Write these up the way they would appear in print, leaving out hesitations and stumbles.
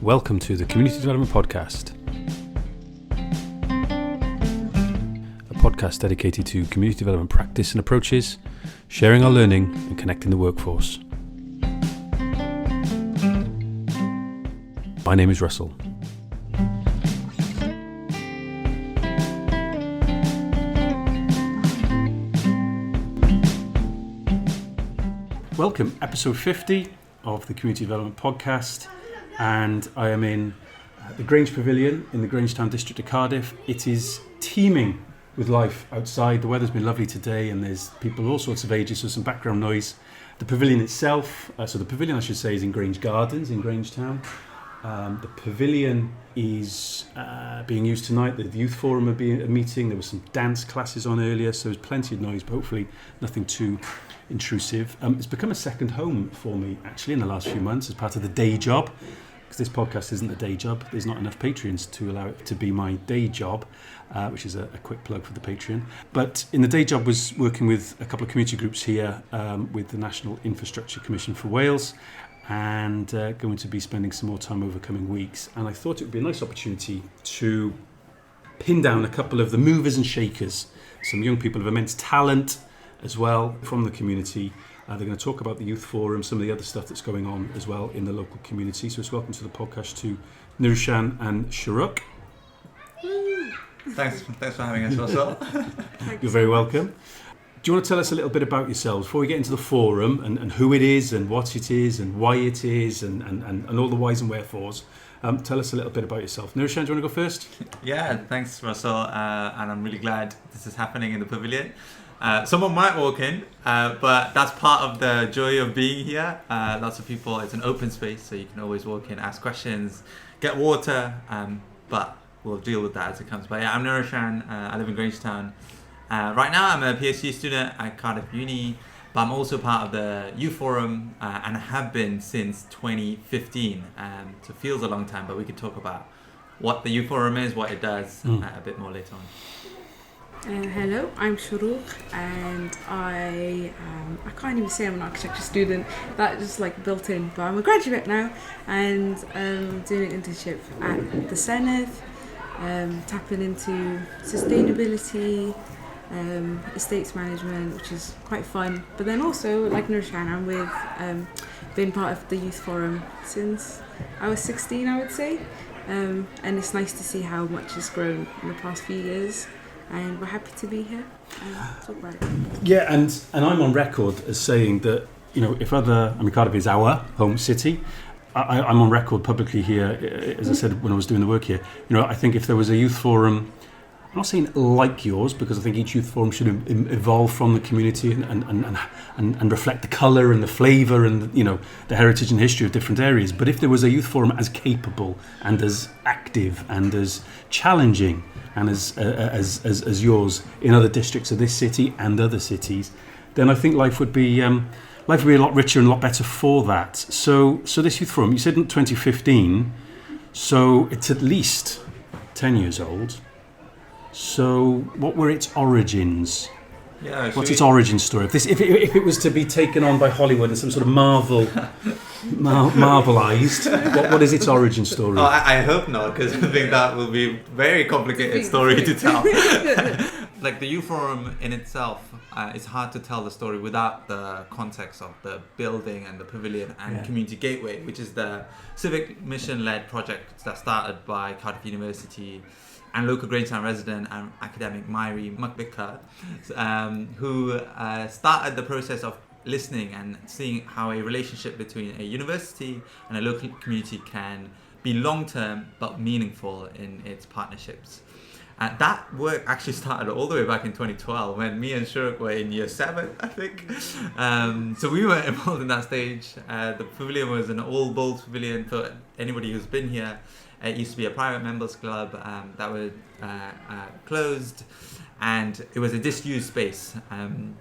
Welcome to the Community Development Podcast, a podcast dedicated to community development practice and approaches, sharing our learning and connecting the workforce. My name is Russell. Welcome, episode 50 of the Community Development Podcast, and I am in the Grange Pavilion in the Grangetown district of Cardiff. It is teeming with life outside. The weather's been lovely today and there's people of all sorts of ages, so some background noise. The pavilion itself, the pavilion I should say is in Grange Gardens in Grangetown. The pavilion is being used tonight. The Youth Forum are meeting. There were some dance classes on earlier, so there's plenty of noise, but hopefully nothing too intrusive. It's become a second home for me actually in the last few months as part of the day job, because this podcast isn't a day job. There's not enough Patreons to allow it to be my day job, which is a quick plug for the Patreon. But in the day job was working with a couple of community groups here with the National Infrastructure Commission for Wales, and going to be spending some more time over coming weeks. And I thought it would be a nice opportunity to pin down a couple of the movers and shakers, some young people of immense talent as well from the community. They're going to talk about the Youth Forum, some of the other stuff that's going on as well in the local community. So it's welcome to the podcast to Nirushan and Shoruk. Thanks for having us, Russell. You're very welcome. Do you want to tell us a little bit about yourselves before we get into the forum and who it is and what it is and why it is and all the whys and wherefores? Tell us a little bit about yourself. Nirushan, do you want to go first? Yeah, thanks, Russell. And I'm really glad this is happening in the pavilion. Someone might walk in, but that's part of the joy of being here. Lots of people, it's an open space, so you can always walk in, ask questions, get water, but we'll deal with that as it comes. But yeah, I'm Nirushan, I live in Grangetown. Right now I'm a PhD student at Cardiff Uni, but I'm also part of the Youth Forum, and I have been since 2015. So it feels a long time, but we could talk about what the Youth Forum is, what it does a bit more later on. Hello, I'm Shoruk, and I can't even say I'm an architecture student. That just like built in, but I'm a graduate now, and doing an internship at the Senedd, tapping into sustainability, estates management, which is quite fun. But then also, like Nirushan, I'm with been part of the Youth Forum since I was 16, I would say, and it's nice to see how much has grown in the past few years. And we're happy to be here and talk about it. Yeah, and I'm on record as saying that, you know, Cardiff is our home city. I'm on record publicly here, as I said when I was doing the work here. You know, I think if there was a youth forum, I'm not saying like yours, because I think each youth forum should evolve from the community and reflect the colour and the flavour and, you know, the heritage and history of different areas. But if there was a youth forum as capable and as active and as challenging and as yours in other districts of this city and other cities, then I think life would be a lot richer and a lot better for that. So this youth forum, you said in 2015, so it's at least 10 years old. So what were its origins? Yeah, what's its origin story? If it was to be taken on by Hollywood and some sort of marvelized, what is its origin story? Oh, I hope not, because I think that will be a very complicated story to tell. Like the Youth Forum in itself, it's hard to tell the story without the context of the building and the pavilion and Community Gateway, which is the civic mission-led project that started by Cardiff University and local Grangetown resident and academic Mahima and Amira, who started the process of listening and seeing how a relationship between a university and a local community can be long-term but meaningful in its partnerships. That work actually started all the way back in 2012 when me and Shoruk were in year 7, I think. So we were involved in that stage. The pavilion was an all-bold pavilion for anybody who's been here. It used to be a private members club that was closed, and it was a disused space. And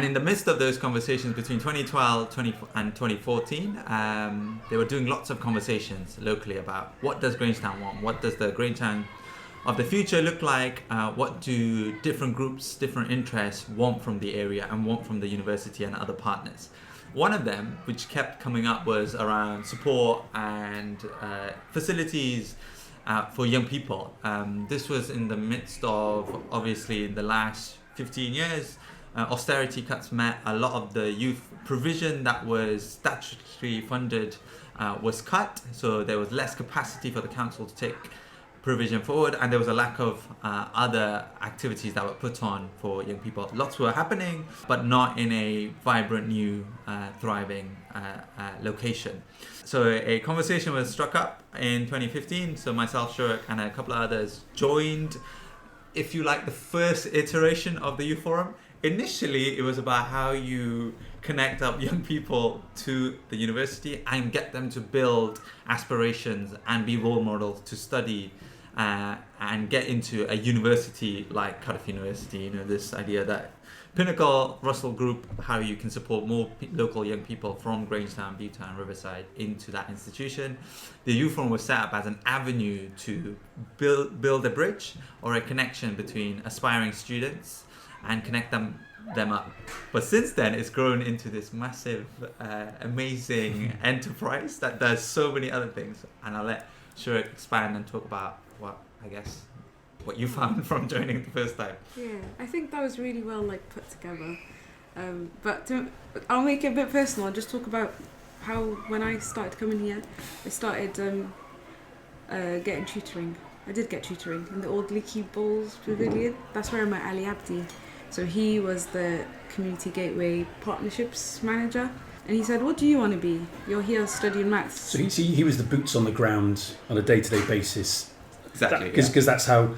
in the midst of those conversations between 2012 and 2014, they were doing lots of conversations locally about what does Grangetown want? What does the Grangetown of the future look like? What do different groups, different interests want from the area and want from the university and other partners? One of them, which kept coming up, was around support and facilities for young people. This was in the midst of, obviously, in the last 15 years, austerity cuts meant a lot of the youth provision that was statutorily funded was cut, so there was less capacity for the council to take provision forward, and there was a lack of other activities that were put on for young people. Lots were happening, but not in a vibrant, new, thriving location. So a conversation was struck up in 2015. So myself, Shoruk, and a couple of others joined, if you like, the first iteration of the Youth Forum. Initially, it was about how you connect up young people to the university and get them to build aspirations and be role models to study and get into a university like Cardiff University. You know, this idea that Pinnacle, Russell Group, how you can support more local young people from Grangetown, Butetown, Riverside into that institution. The Youth Forum was set up as an avenue to build a bridge or a connection between aspiring students and connect them up. But since then, it's grown into this massive, amazing enterprise that does so many other things. And I'll let Shoruk expand and talk about what you found from joining the first time. Yeah, I think that was really well put together. But I'll make it a bit personal and just talk about how when I started coming here, I started getting tutoring. I did get tutoring in the old Leaky Bowls Pavilion. That's where I met Ali Abdi. So he was the Community Gateway Partnerships Manager. And he said, what do you want to be? You're here studying maths. So he was the boots on the ground on a day-to-day basis. Exactly. Because that's how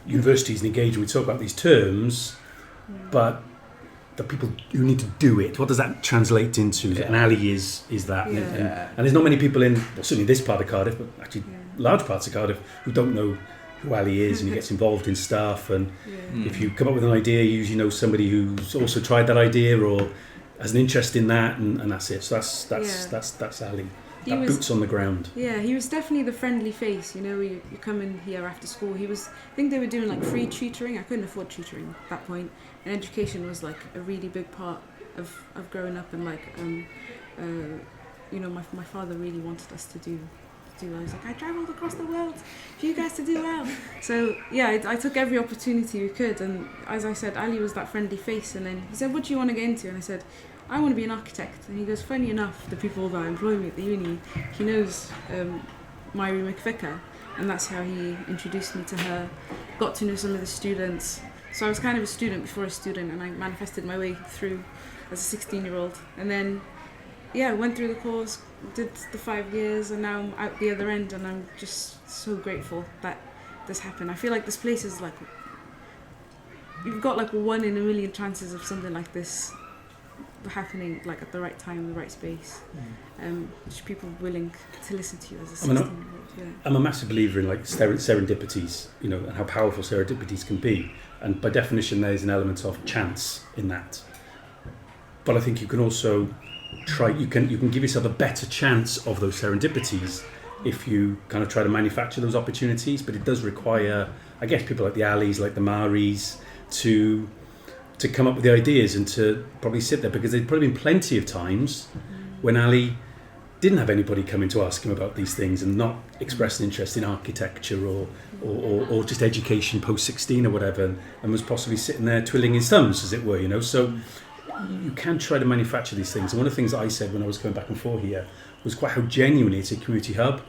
universities engage. We talk about these terms, but the people who need to do it, what does that translate into? Yeah. And Ali is that. Yeah. And there's not many people in, well, certainly this part of Cardiff, but actually large parts of Cardiff, who don't know who Ali is and who gets involved in stuff. And if you come up with an idea, you usually know somebody who's also tried that idea or has an interest in that, and that's it. So that's Ali. That boots on the ground. Yeah, he was definitely the friendly face. You know, you come in here after school. I think they were doing free tutoring. I couldn't afford tutoring at that point, and education was a really big part of growing up. And my father really wanted us to do well. He's like, I travelled across the world for you guys to do well. So yeah, I took every opportunity we could. And as I said, Ali was that friendly face. And then he said, what do you want to get into? And I said, I want to be an architect. And he goes, funny enough, the people that employ me at the uni, he knows Mahima McVicker, and that's how he introduced me to her, got to know some of the students. So I was kind of a student before a student, and I manifested my way through as a 16-year-old. And then, went through the course, did the 5 years, and now I'm out the other end, and I'm just so grateful that this happened. I feel like this place is you've got 1 in a million chances of something like this happening at the right time, the right space. Just people willing to listen to you as a 16-year-old. I'm a massive believer in serendipities, and how powerful serendipities can be. And by definition, there's an element of chance in that. But I think you can also you can give yourself a better chance of those serendipities if you kind of try to manufacture those opportunities. But it does require, I guess, people like the Alis, like the Maris, to come up with the ideas and to probably sit there, because there's probably been plenty of times when Ali didn't have anybody coming to ask him about these things and not express an interest in architecture or just education post 16 or whatever, and was possibly sitting there twiddling his thumbs, as it were, So you can try to manufacture these things. And one of the things that I said when I was going back and forth here was quite how genuinely it's a community hub.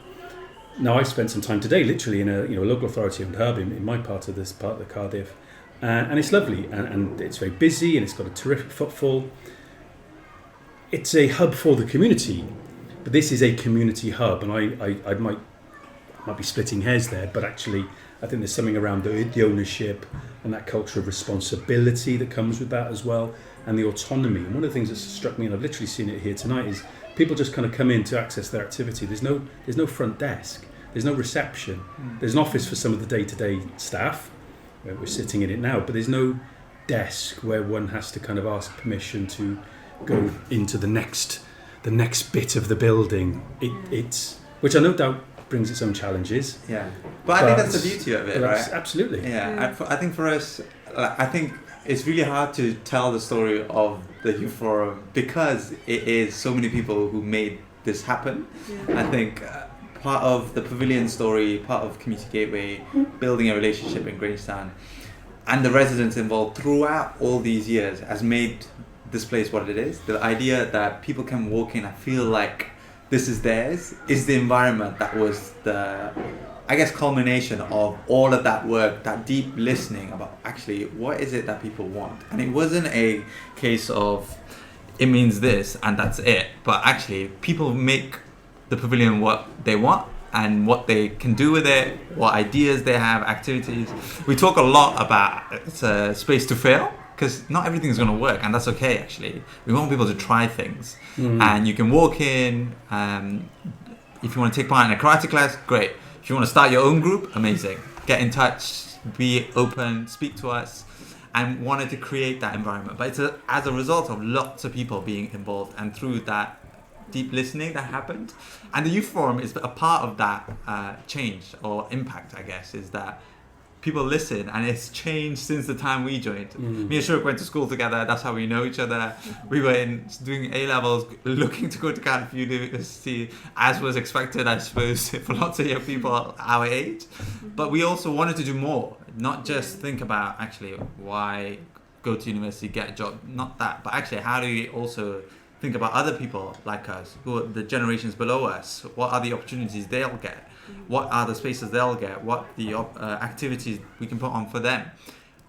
Now, I've spent some time today literally in a local authority owned hub in my part of the Cardiff. And it's lovely, and it's very busy, and it's got a terrific footfall. It's a hub for the community, but this is a community hub, and I might be splitting hairs there, but actually I think there's something around the ownership and that culture of responsibility that comes with that as well, and the autonomy. And one of the things that's struck me, and I've literally seen it here tonight, is people just kind of come in to access their activity. There's no front desk, there's no reception. There's an office for some of the day-to-day staff. We're sitting in it now, but there's no desk where one has to kind of ask permission to go into the next bit of the building. It's which I no doubt brings its own challenges. Yeah, but I think that's the beauty of it, right? Absolutely. Yeah. I think for us, I think it's really hard to tell the story of the Youth Forum because it is so many people who made this happen. I think part of the Pavilion story, part of Community Gateway, building a relationship in Grangetown, and the residents involved throughout all these years has made this place what it is. The idea that people can walk in and feel like this is theirs is the environment that was the, I guess, culmination of all of that work, that deep listening about actually what is it that people want. And it wasn't a case of it means this and that's it, but actually people make the pavilion what they want and what they can do with it, what ideas they have, activities. We talk a lot about it's a space to fail, because not everything is going to work, and that's okay actually. We want people to try things. And you can walk in, if you want to take part in a karate class, great. If you want to start your own group, amazing. Get in touch, be open, speak to us, and wanted to create that environment. But it's as a result of lots of people being involved, and through that deep listening that happened. And the Youth Forum is a part of that change or impact, I guess, is that people listen, and it's changed since the time we joined. Me and Shoruk went to school together, that's how we know each other. We were doing A-levels, looking to go to Cardiff University, as was expected, I suppose, for lots of young people our age. But we also wanted to do more, not just think about actually why go to university, get a job, not that, but actually how do we also think about other people like us, who are the generations below us, what are the opportunities they'll get? What are the spaces they'll get? What the activities we can put on for them?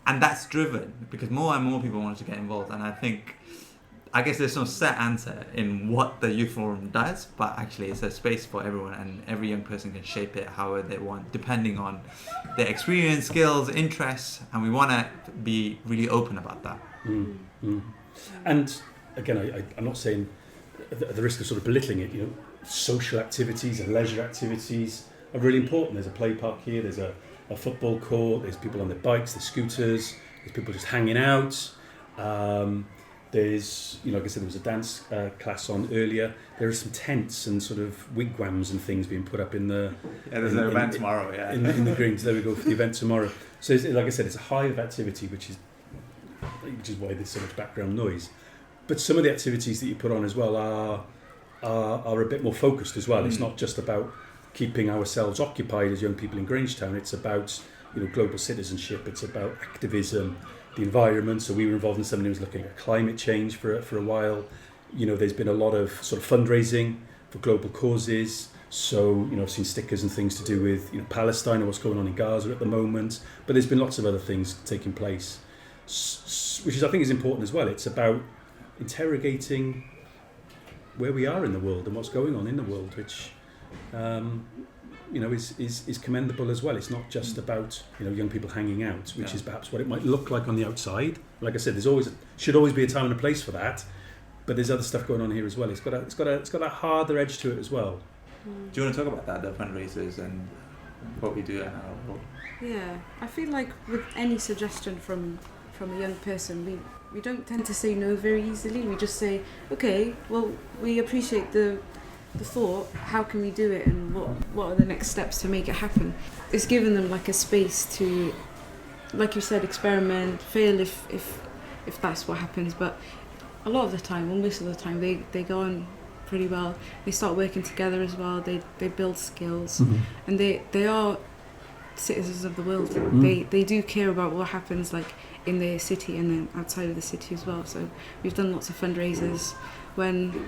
And that's driven because more and more people want to get involved. And I guess there's no set answer in what the Youth Forum does, but actually it's a space for everyone, and every young person can shape it however they want, depending on their experience, skills, interests. And we want to be really open about that. And again, I'm not saying at the risk of sort of belittling it, social activities and leisure activities are really important. There's a play park here, there's a football court, there's people on their bikes, there's scooters, there's people just hanging out. There's, like I said, there was a dance class on earlier. There are some tents and sort of wigwams and things being put up in the... there's an event tomorrow, in the Greens. There we go, for the event tomorrow. So like I said, it's a hive of activity, which is why there's so much background noise. But some of the activities that you put on as well are a bit more focused as well. It's not just about keeping ourselves occupied as young people in Grangetown. It's about global citizenship. It's about activism, the environment. So we were involved in something that was looking at climate change for a while. There's been a lot of sort of fundraising for global causes. So I've seen stickers and things to do with Palestine and what's going on in Gaza at the moment. But there's been lots of other things taking place, which I think is important as well. It's about interrogating where we are in the world and what's going on in the world, which is commendable as well. It's not just about young people hanging out, which is perhaps what it might look like on the outside. Like I said, should always be a time and a place for that, but there's other stuff going on here as well. It's got a harder edge to it as well. Do you want to talk about that, the fundraisers and what we do and our role? Yeah, I feel like with any suggestion from a young person, we don't tend to say no very easily. We just say, okay, well, we appreciate the thought, how can we do it, and what are the next steps to make it happen? It's given them like a space to, like you said, experiment, fail if that's what happens. But a lot of the time, or most of the time, they go on pretty well. They start working together as well. They build skills, and they are citizens of the world. They do care about what happens like in their city and then outside of the city as well. So we've done lots of fundraisers when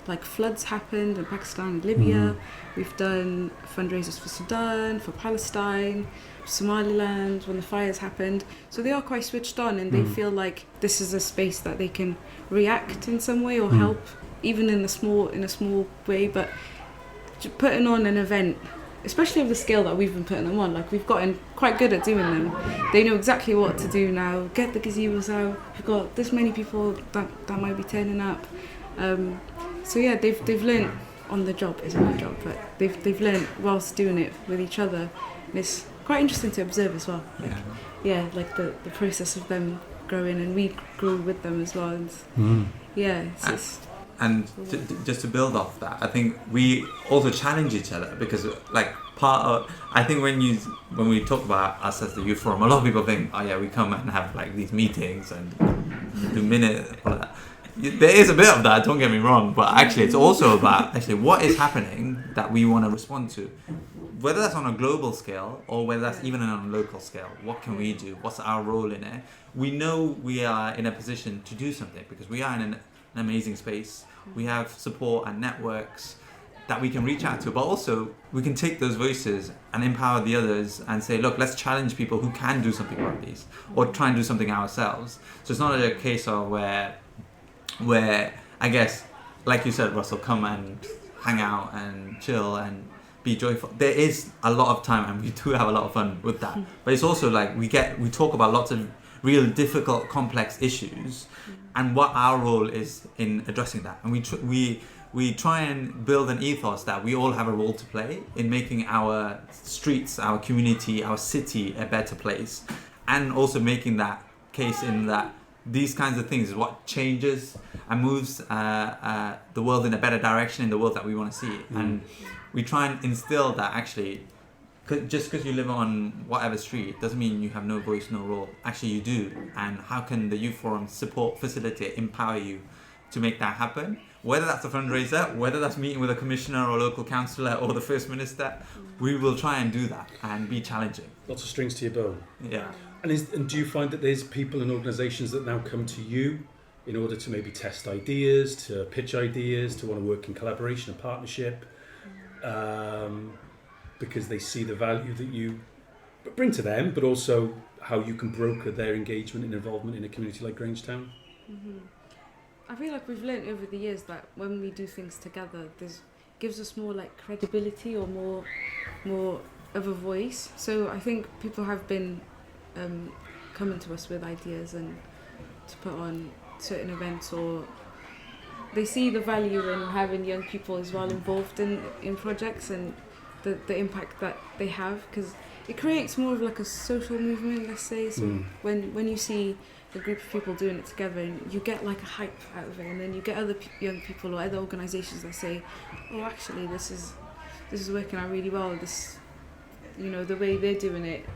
like floods happened in Pakistan and Libya. We've done fundraisers for Sudan, for Palestine, Somaliland when the fires happened. So they are quite switched on, and they feel like this is a space that they can react in some way or help, even in a small way. But putting on an event, especially of the scale that we've been putting them on, like we've gotten quite good at doing them. They know exactly what to do now. Get the gazebos out. We've got this many people that might be turning up. So yeah, they've learnt on the job, isn't a job, but they've learnt whilst doing it with each other. And it's quite interesting to observe as well. Like the process of them growing, and we grew with them as well. And And just to build off that, I think we also challenge each other because, like, I think when we talk about us as the youth forum, a lot of people think, oh yeah, we come and have like these meetings and do minutes, all that. There is a bit of that, don't get me wrong, but actually it's also about actually what is happening that we want to respond to, whether that's on a global scale or whether that's even on a local scale. What can we do? What's our role in it? We know we are in a position to do something because we are in an amazing space. We have support and networks that we can reach out to, but also we can take those voices and empower the others and say, look, let's challenge people who can do something about these or try and do something ourselves. So it's not a case of where I guess, like you said, Russell, come and hang out and chill and be joyful. There is a lot of time and we do have a lot of fun with that. But it's also like we talk about lots of real difficult, complex issues and what our role is in addressing that. And we try and build an ethos that we all have a role to play in making our streets, our community, our city a better place, and also making that case in that these kinds of things is what changes and moves the world in a better direction in the world that we want to see. And we try and instill that actually, just because you live on whatever street doesn't mean you have no voice, no role. Actually you do. And how can the youth forum support, facilitate, empower you to make that happen? Whether that's a fundraiser, whether that's meeting with a commissioner or local councillor or the First Minister, we will try and do that and be challenging. Lots of strings to your bow. Yeah. And do you find that there's people and organisations that now come to you in order to maybe test ideas, to pitch ideas, to want to work in collaboration and partnership, because they see the value that you bring to them, but also how you can broker their engagement and involvement in a community like Grangetown? Mm-hmm. I feel like we've learned over the years that when we do things together, this gives us more like credibility or more of a voice. So I think people have been coming to us with ideas and to put on certain events, or they see the value in having young people as well involved in projects and the impact that they have, because it creates more of like a social movement, let's say. So when you see a group of people doing it together, and you get like a hype out of it, and then you get other young people or other organisations that say, oh, actually this is working out really well, this, you know, the way they're doing it.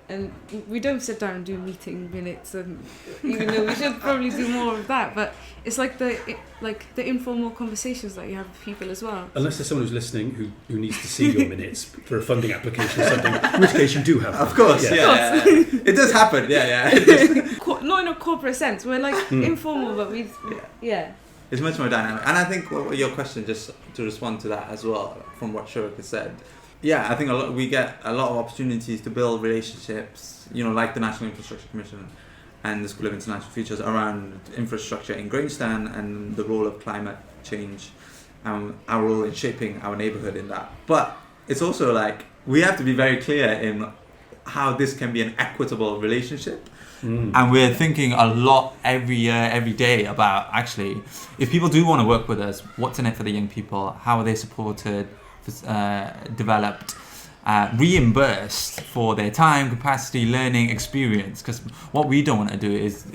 And we don't sit down and do meeting minutes, even though we should probably do more of that. But it's like the informal conversations that you have with people as well. Unless there's someone who's listening who needs to see your minutes for a funding application or something, in which case you do have them. Of course, yeah. It does happen, yeah. Not in a corporate sense. We're like informal, but It's much more dynamic. And I think your question, just to respond to that as well, from what Shoruk has said, I think we get a lot of opportunities to build relationships, you know, like the National Infrastructure Commission and the School of International Futures around infrastructure in Grangetown and the role of climate change, our role in shaping our neighbourhood in that. But it's also like we have to be very clear in how this can be an equitable relationship. And we're thinking a lot every year, every day about actually, if people do want to work with us, what's in it for the young people? How are they supported? Developed, reimbursed for their time, capacity, learning, experience. Because what we don't want to do is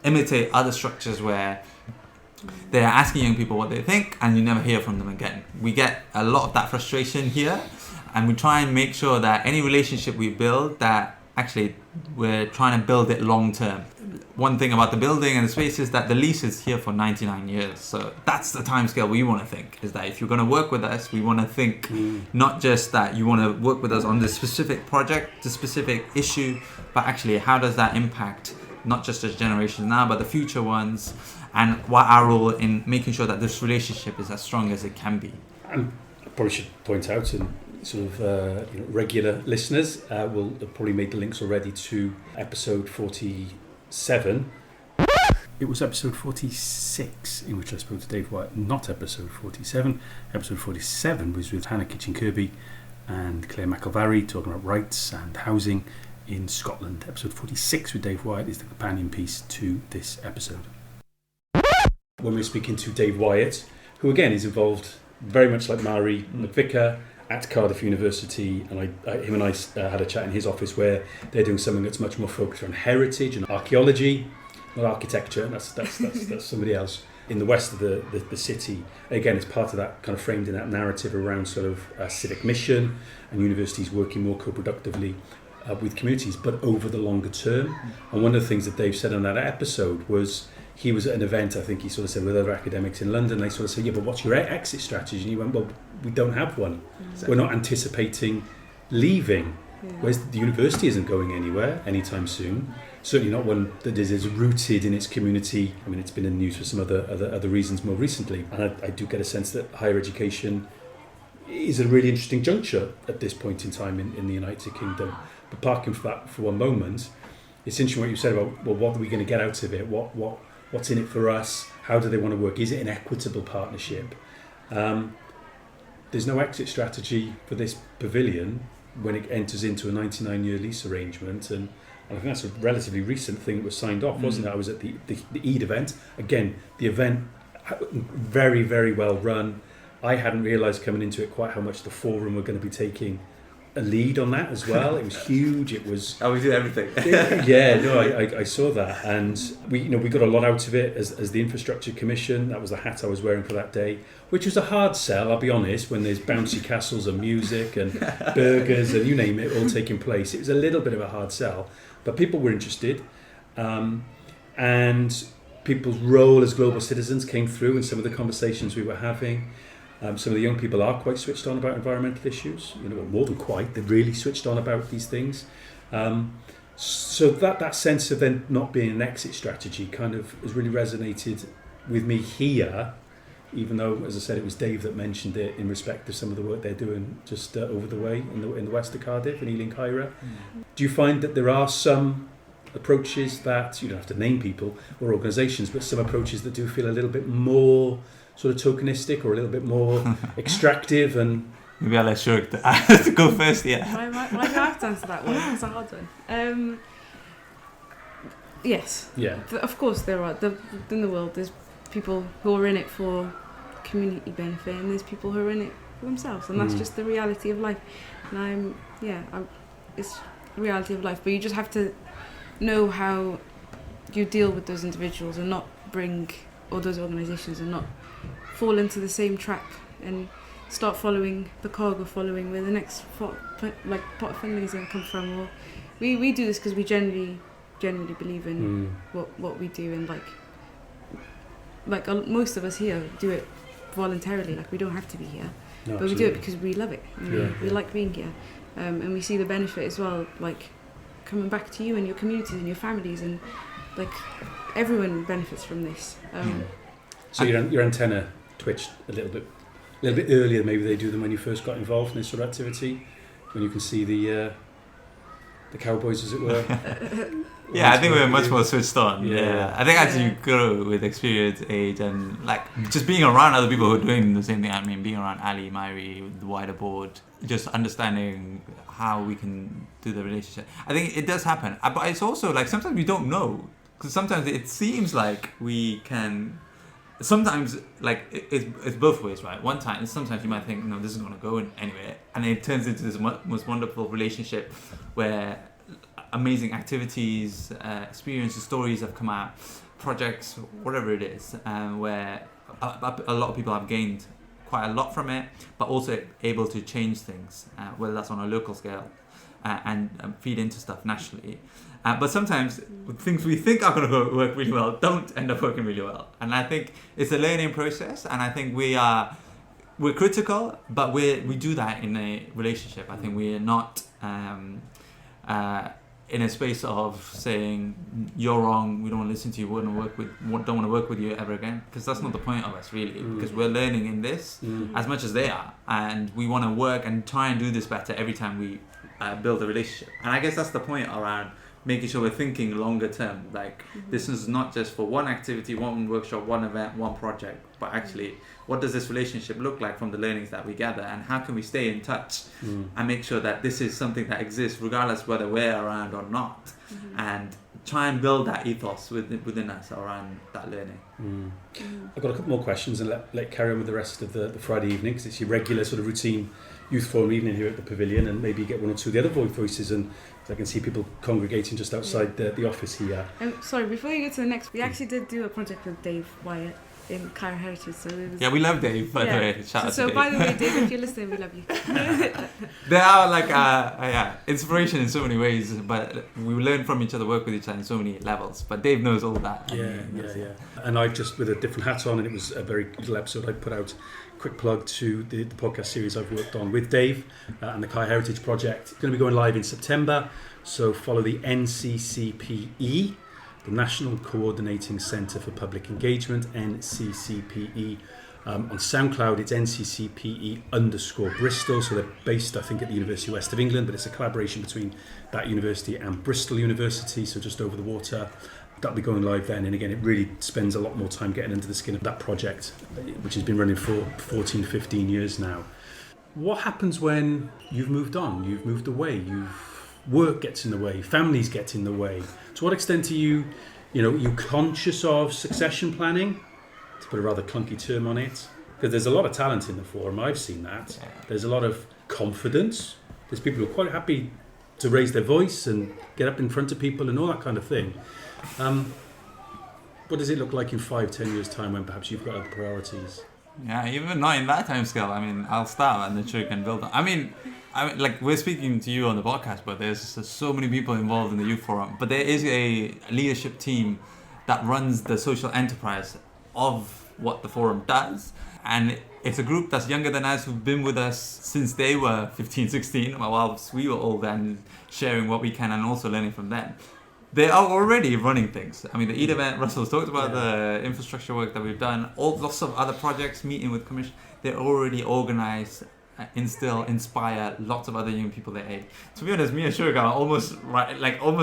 imitate other structures where they're asking young people what they think and you never hear from them again. We get a lot of that frustration here, and we try and make sure that any relationship we build, that actually we're trying to build it long term. One thing about the building and the space is that the lease is here for 99 years. So that's the timescale we want to think, is that if you're going to work with us, we want to think not just that you want to work with us on this specific project, the specific issue, but actually how does that impact not just this generation now, but the future ones, and what our role in making sure that this relationship is as strong as it can be. And I probably should point out, and sort of regular listeners will have probably made the links already to episode 47. It was episode 46 in which I spoke to Dave Wyatt, not episode 47. Episode 47 was with Hannah Kitchen-Kirby and Claire McElvary talking about rights and housing in Scotland. Episode 46 with Dave Wyatt is the companion piece to this episode. When we're speaking to Dave Wyatt, who again is involved very much like Mari McVicar at Cardiff University, and him and I had a chat in his office where they're doing something that's much more focused on heritage and archaeology, not architecture. That's somebody else. in the west of the city. Again, it's part of that kind of framed in that narrative around sort of civic mission and universities working more co-productively with communities, but over the longer term. And one of the things that Dave said on that episode was he was at an event, I think he sort of said, with other academics in London. They sort of said, yeah, but what's your exit strategy? And he went, well, we don't have one. Exactly. We're not anticipating leaving. Yeah. Whereas the university isn't going anywhere anytime soon. Certainly not one that is rooted in its community. I mean, it's been in the news for some other reasons more recently. And I do get a sense that higher education is a really interesting juncture at this point in time in the United Kingdom. But parking for that for one moment, it's interesting what you said about, well, what are we going to get out of it? What's in it for us? How do they want to work? Is it an equitable partnership? There's no exit strategy for this pavilion when it enters into a 99-year lease arrangement, and I think that's a relatively recent thing that was signed off, wasn't it? I was at the Eid event. Again, the event, very, very well run. I hadn't realised coming into it quite how much the forum were going to be taking a lead on that as well. It was huge. It was. Oh, we did everything. I saw that, and we got a lot out of it as the infrastructure commission. That was the hat I was wearing for that day, which was a hard sell. I'll be honest. When there's bouncy castles and music and burgers and you name it all taking place, it was a little bit of a hard sell, but people were interested, and people's role as global citizens came through in some of the conversations we were having. Some of the young people are quite switched on about environmental issues, more than quite. They're really switched on about these things. So that sense of then not being an exit strategy kind of has really resonated with me here, even though, as I said, it was Dave that mentioned it in respect of some of the work they're doing just over the way in the west of Cardiff, in Ealing Caira. Do you find that there are some approaches that, you don't have to name people or organisations, but some approaches that do feel a little bit more sort of tokenistic or a little bit more extractive? And maybe I'll let Shoruk to go first. Yeah. Why do I have to answer that one? It's a hard one. Yes. Yeah. Of course, there are. In the world, there's people who are in it for community benefit, and there's people who are in it for themselves, and that's just the reality of life. And it's the reality of life. But you just have to know how you deal with those individuals and not bring, or those organisations, and not fall into the same trap and start following the cog or following where the next pot of funding is going to come from. Or we do this because we genuinely believe in what we do, and like most of us here do it voluntarily. Like, we don't have to be here, but we do it because we love it. And we like being here, and we see the benefit as well, like coming back to you and your communities and your families, and like everyone benefits from this. So your antenna twitched a little bit earlier maybe they do than when you first got involved in this sort of activity, when you can see the cowboys, as it were. Yeah, I think we're much more switched on. Yeah. I think as you grow with experience, age, and like just being around other people who are doing the same thing. I mean, being around Ali, Myri, the wider board, just understanding how we can do the relationship. I think it does happen, but it's also like sometimes we don't know, because sometimes it seems like we can. Sometimes, like, it's both ways, right? Sometimes you might think, no, this is going to go anywhere, and it turns into this most wonderful relationship where amazing activities, experiences, stories have come out, projects, whatever it is, where a lot of people have gained quite a lot from it, but also able to change things, whether that's on a local scale and feed into stuff nationally. But sometimes things we think are going to work really well don't end up working really well. And I think it's a learning process, and I think we're critical, but we do that in a relationship. I think we're not in a space of saying you're wrong, we don't want to listen to you, don't want to work with you ever again, because that's not the point of us really, because we're learning in this as much as they are, and we want to work and try and do this better every time we build a relationship. And I guess that's the point around making sure we're thinking longer term. Like, this is not just for one activity, one workshop, one event, one project, but actually what does this relationship look like from the learnings that we gather, and how can we stay in touch and make sure that this is something that exists regardless whether we're around or not, and try and build that ethos within us around that learning. I've got a couple more questions, and let carry on with the rest of the Friday evening, because it's your regular sort of routine youth forum evening here at the pavilion, and maybe get one or two of the other voices, and I can see people congregating just outside the office here. Sorry, before you go to the next, we actually did do a project with Dave Wyatt in Cardiff Heritage. So it was, Yeah, we love Dave, by the way. Shout out to so Dave. by the way, Dave, if you're listening, we love you. They are like inspiration in so many ways, but we learn from each other, work with each other in so many levels. But Dave knows all that. Yeah. And I just, with a different hat on, and it was a very little episode I put out. Quick plug to the podcast series I've worked on with Dave and the Kai Heritage Project. It's going to be going live in September, so follow the NCCPE, the National Coordinating Centre for Public Engagement, NCCPE. On SoundCloud, it's NCCPE_Bristol, so they're based, I think, at the University West of England, but it's a collaboration between that university and Bristol University, so just over the water. That'll be going live then, and again, it really spends a lot more time getting into the skin of that project, which has been running for 14, 15 years now. What happens when you've moved on, you've moved away, work gets in the way, families get in the way? To what extent are you conscious of succession planning, to put a rather clunky term on it? Because there's a lot of talent in the forum, I've seen that. There's a lot of confidence. There's people who are quite happy to raise their voice and get up in front of people and all that kind of thing. What does it look like in 5-10 years' time when perhaps you've got other priorities? Yeah, even not in that time scale. I mean, I'll start and then sure you can build on. I mean, like we're speaking to you on the podcast, but there's so many people involved in the youth forum. But there is a leadership team that runs the social enterprise of what the forum does. And it's a group that's younger than us, who've been with us since they were 15, 16, whilst we were all then sharing what we can and also learning from them. They are already running things. I mean, the EAT event, Russell's talked about the infrastructure work that we've done, lots of other projects, meeting with commission. They're already organized, instill, inspire lots of other young people their age. To be honest, me and Shoruk are almost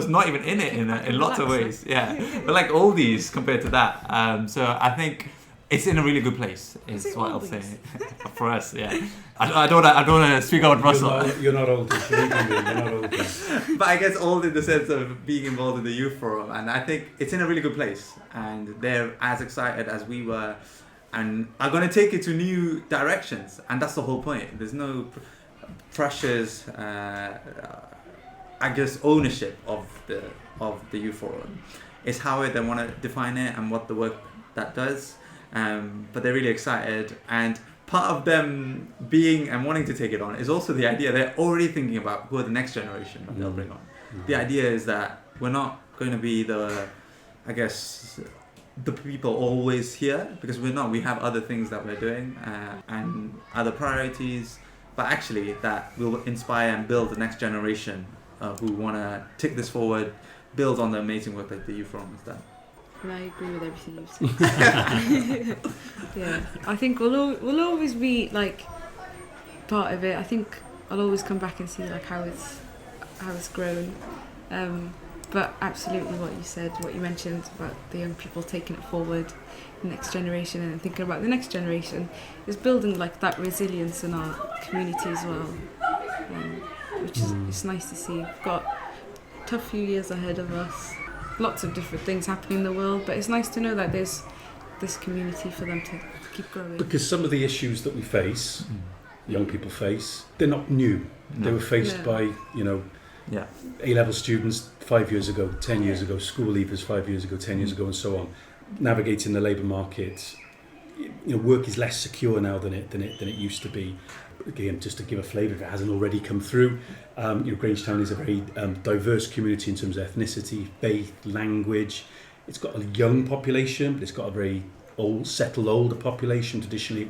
not even in it in lots of ways. Yeah, but like all these compared to that. So I think it's in a really good place. Is what I'll say for us. Yeah, I don't want to speak out Russell. You're not old. You're not old. But I guess old in the sense of being involved in the youth forum, and I think it's in a really good place. And they're as excited as we were, and are going to take it to new directions. And that's the whole point. There's no pressures. I guess ownership of the youth forum is how they want to define it and what the work that does. But they're really excited, and part of them being and wanting to take it on is also the idea they're already thinking about who are the next generation that they'll bring on. The idea is that we're not going to be the people always here, because we're not. We have other things that we're doing and other priorities, but actually that will inspire and build the next generation who want to take this forward, build on the amazing work that the youth forum has done. And I agree with everything you've said. Yeah, I think we'll always be like part of it. I think I'll always come back and see like how it's grown. But absolutely what you said, what you mentioned about the young people taking it forward, the next generation, and thinking about the next generation is building like that resilience in our community as well, which is it's nice to see. We've got a tough few years ahead of us. Lots of different things happening in the world, but it's nice to know that there's this community for them to keep growing. Because some of the issues that we face, young people face, they're not new. They were faced by, A-level students 5 years ago, 10 years ago, school leavers 5 years ago, 10 years ago, and so on. Navigating the labour market, work is less secure now than it used to be. Again, just to give a flavour, if it hasn't already come through, Grangetown is a very diverse community in terms of ethnicity, faith, language. It's got a young population, but it's got a very older population. Traditionally,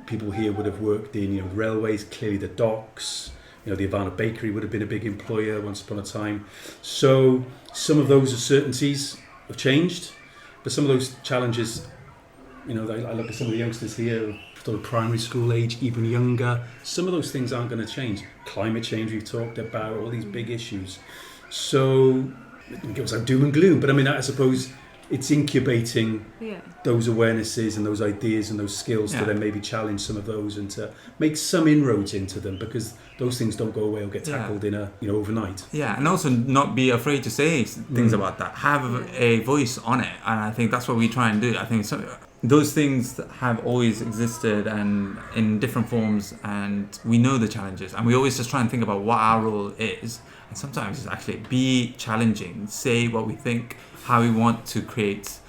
people here would have worked in railways, clearly the docks. The Havana Bakery would have been a big employer once upon a time. So some of those uncertainties have changed, but some of those challenges, I look at some of the youngsters here, sort of primary school age, even younger. Some of those things aren't going to change. Climate change, we've talked about, all these big issues. So it was like doom and gloom, but I suppose it's incubating those awarenesses and those ideas and those skills to then maybe challenge some of those and to make some inroads into them, because those things don't go away or get tackled in overnight. Yeah, and also not be afraid to say things about that. Have a voice on it, and I think that's what we try and do. I think those things have always existed and in different forms, and we know the challenges, and we always just try and think about what our role is. And sometimes it's actually be challenging, say what we think, how we want to create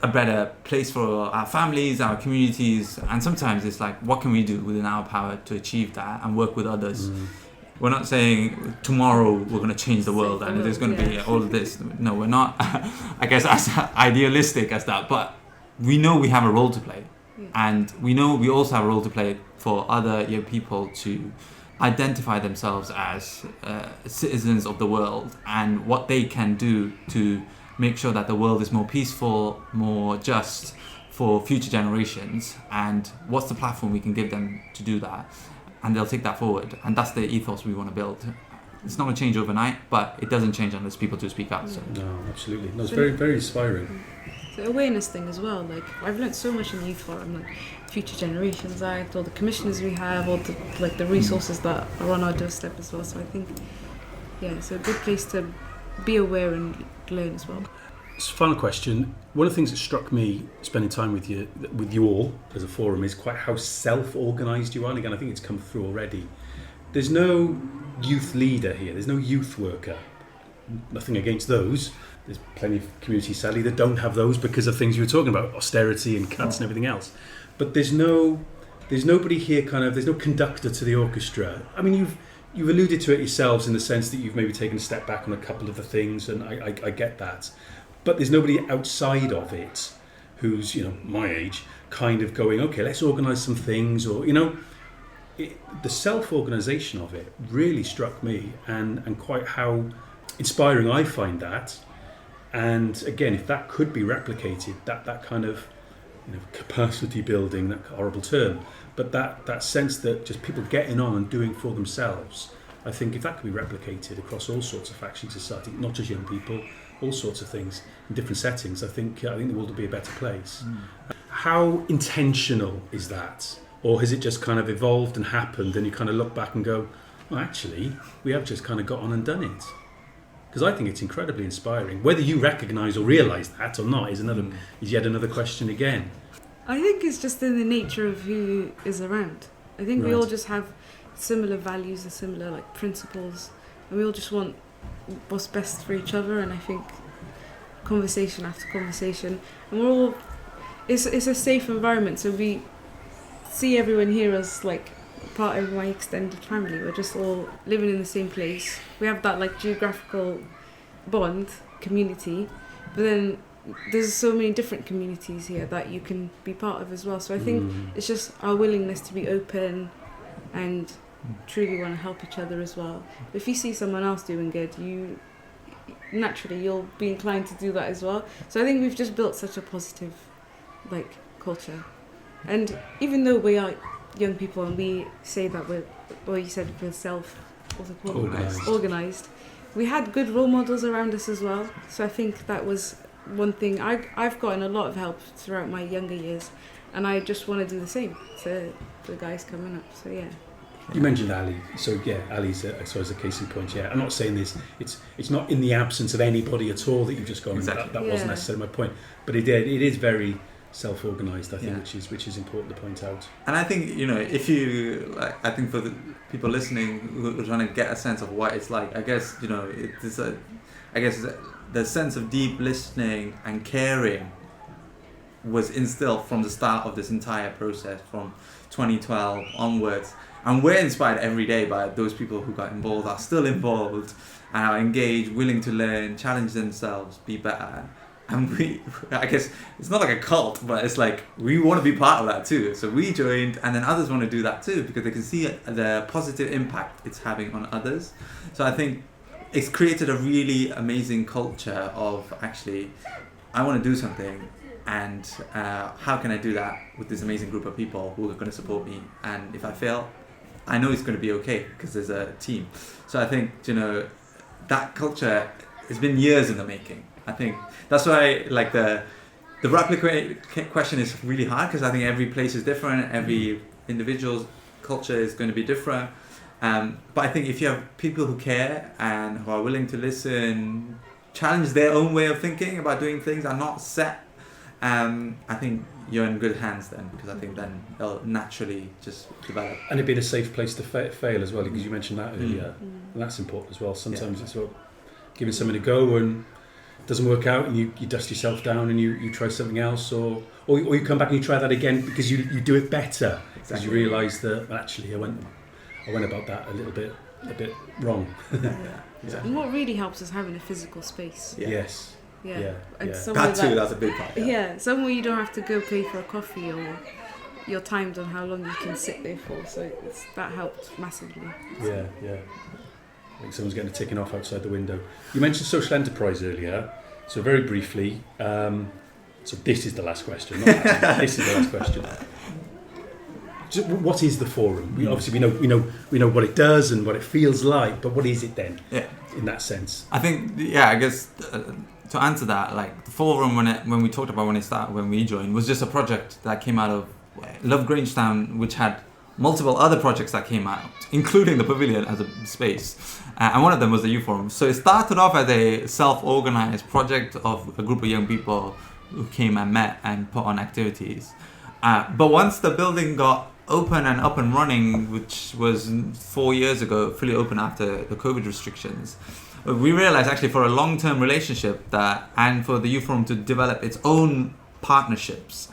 a better place for our families, our communities, and sometimes it's like, what can we do within our power to achieve that and work with others? We're not saying tomorrow we're going to change the world and there's going to be all of this. No, we're not, I guess, as idealistic as that, but we know we have a role to play. And we know we also have a role to play for other young people to identify themselves as citizens of the world and what they can do to make sure that the world is more peaceful, more just for future generations, and what's the platform we can give them to do that. And they'll take that forward. And that's the ethos we want to build. It's not going to change overnight, but it doesn't change unless people do speak out. So. No, absolutely. No, it's very, very inspiring. The awareness thing as well. Like, I've learnt so much in the Youth Forum, like Future Generations Act, all the commissioners we have, all the resources that are on our doorstep as well. So I think, it's a good place to be aware and learn as well. So final question. One of the things that struck me spending time with you all as a forum is quite how self-organised you are. And again, I think it's come through already. There's no youth leader here. There's no youth worker. Nothing against those. There's plenty of communities, sadly, that don't have those because of things you were talking about, austerity and cuts and everything else. But there's nobody here there's no conductor to the orchestra. I mean, you've alluded to it yourselves in the sense that you've maybe taken a step back on a couple of the things, and I get that. But there's nobody outside of it who's, my age, kind of going, okay, let's organise some things, or, the self-organisation of it really struck me, and quite how inspiring I find that. And again, if that could be replicated, that kind of capacity building, that horrible term, but that sense that just people getting on and doing for themselves, I think if that could be replicated across all sorts of factions in society, not just young people, all sorts of things in different settings, I think the world would be a better place. How intentional is that? Or has it just kind of evolved and happened and you kind of look back and go, well, actually, we have just kind of got on and done it? Because I think it's incredibly inspiring. Whether you recognise or realise that or not is yet another question again. I think it's just in the nature of who is around. I think we all just have similar values and similar principles, and we all just want what's best for each other. And I think conversation after conversation, and we're all it's a safe environment. So we see everyone here as part of my extended family. We're just all living in the same place. We have that geographical bond, community, but then there's so many different communities here that you can be part of as well. So I think it's just our willingness to be open and truly want to help each other as well. If you see someone else doing good, you'll be inclined to do that as well. So I think we've just built such a positive culture. And even though we are young people and we say that we're organised, we had good role models around us as well. So I think that was one thing. I've gotten a lot of help throughout my younger years, and I just want to do the same to the guys coming up. So yeah. You mentioned Ali, so yeah, Ali's a case in point. Yeah, I'm not saying this. It's not in the absence of anybody at all that you've just gone. Exactly. That wasn't necessarily my point, but it is very self-organised, I think, which is important to point out. And I think if you I think for the people listening who are trying to get a sense of what it's like, I guess the sense of deep listening and caring was instilled from the start of this entire process, from 2012 onwards. And we're inspired every day by those people who got involved, are still involved, and are engaged, willing to learn, challenge themselves, be better. And I guess it's not like a cult, but it's we want to be part of that too. So we joined, and then others want to do that too, because they can see the positive impact it's having on others. So I think it's created a really amazing culture of actually, I want to do something, and how can I do that with this amazing group of people who are going to support me? And if I fail, I know it's going to be okay because there's a team. So I think, that culture has been years in the making. I think that's why the replicate question is really hard, because I think every place is different, every individual's culture is going to be different. But I think if you have people who care and who are willing to listen, challenge their own way of thinking about doing things, are not set, I think you're in good hands then, because I think then they'll naturally just develop. And it'd be a safe place to fail as well, because you mentioned that earlier, and that's important as well. Sometimes it's about giving something a go, and doesn't work out and you dust yourself down and you try something else, or you come back and you try that again because you do it better, because you realise that actually I went about that a bit wrong. And what really helps is having a physical space. Yes. And That's a big part. Somewhere you don't have to go pay for a coffee, or you're timed on how long you can sit there for, so that helped massively. I think someone's getting a ticking off outside the window. You mentioned social enterprise earlier, so very briefly, so this is the last question. This is the last question. So what is the forum? We know what it does and what it feels like, but what is it then? In that sense, I think I guess to answer that, like the forum when we talked about when we joined, was just a project that came out of Love Grangetown, which had multiple other projects that came out, including the pavilion as a space, and one of them was the youth forum. So it started off as a self-organized project of a group of young people who came and met and put on activities. But once the building got open and up and running, which was 4 years ago, fully open after the COVID restrictions, we realized actually for a long-term relationship and for the youth forum to develop its own partnerships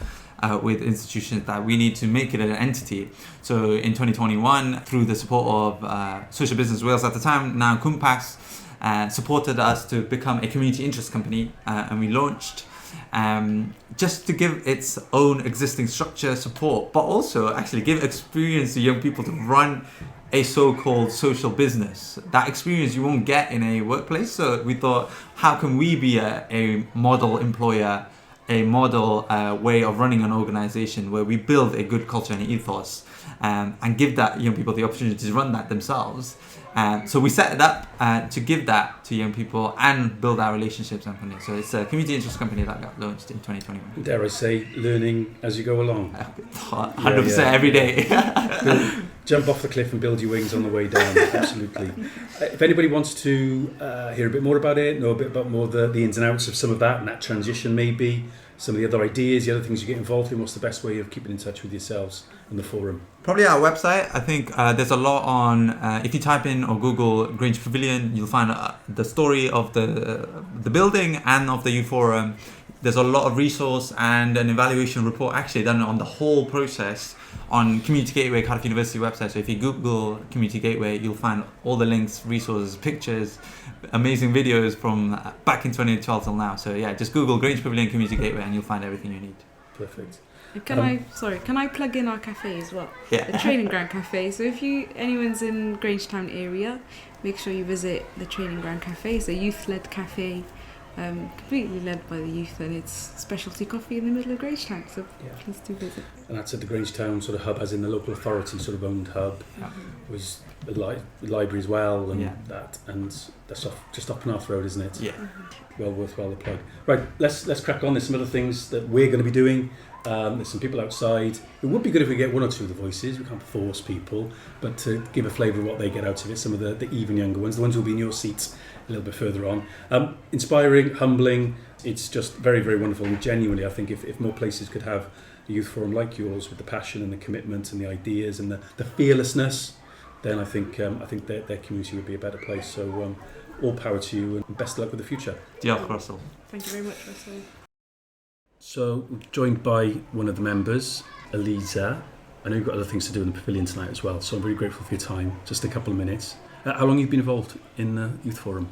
with institutions, that we need to make it an entity. So in 2021, through the support of Social Business Wales at the time, now Compass, supported us to become a community interest company, and we launched just to give its own existing structure support, but also actually give experience to young people to run a so-called social business. That experience you won't get in a workplace. So we thought, how can we be a model employer, a model way of running an organization where we build a good culture and ethos, and give that young people the opportunity to run that themselves. So we set it up to give that to young people and build our relationships and funding. So it's a community interest company that got launched in 2021. Dare I say, learning as you go along. 100% every day. Jump off the cliff and build your wings on the way down. Absolutely. If anybody wants to hear a bit more about it, know a bit about more the ins and outs of some of that and that transition, maybe some of the other ideas, the other things you get involved in, what's the best way of keeping in touch with yourselves and the forum? Probably our website. I think there's a lot on, if you type in or Google Grange Pavilion, you'll find the story of the building and of the youth forum. There's a lot of resource and an evaluation report actually done on the whole process on Community Gateway, Cardiff University website. So if you Google Community Gateway, you'll find all the links, resources, pictures, amazing videos from back in 2012 till now. So just Google Grange Pavilion Community Gateway and you'll find everything you need. Perfect. Can I plug in our cafe as well? Yeah. The Training Ground Cafe. So if anyone's in Grangetown area, make sure you visit the Training Ground Cafe. It's a youth-led cafe, completely led by the youth, and it's specialty coffee in the middle of Grangetown. So please do visit. And that's at the Grangetown sort of hub, as in the local authority sort of owned hub. Was the library as well, and that, and that's just off Penarth Road, isn't it? Yeah. Well worthwhile the plug. Right, let's crack on. There's some other things that we're going to be doing. There's some people outside. It would be good if we get one or two of the voices. We can't force people, but to give a flavour of what they get out of it. Some of the even younger ones, the ones who will be in your seats a little bit further on. Inspiring, humbling. It's just very, very wonderful. And genuinely, I think if more places could have a youth forum like yours, with the passion and the commitment and the ideas and the fearlessness, then I think their community would be a better place. So all power to you and best of luck with the future. Diolch, Russell. Thank you very much, Russell. So, joined by one of the members, Eleeza. I know you've got other things to do in the pavilion tonight as well, so I'm very grateful for your time. Just a couple of minutes. How long have you been involved in the Youth Forum?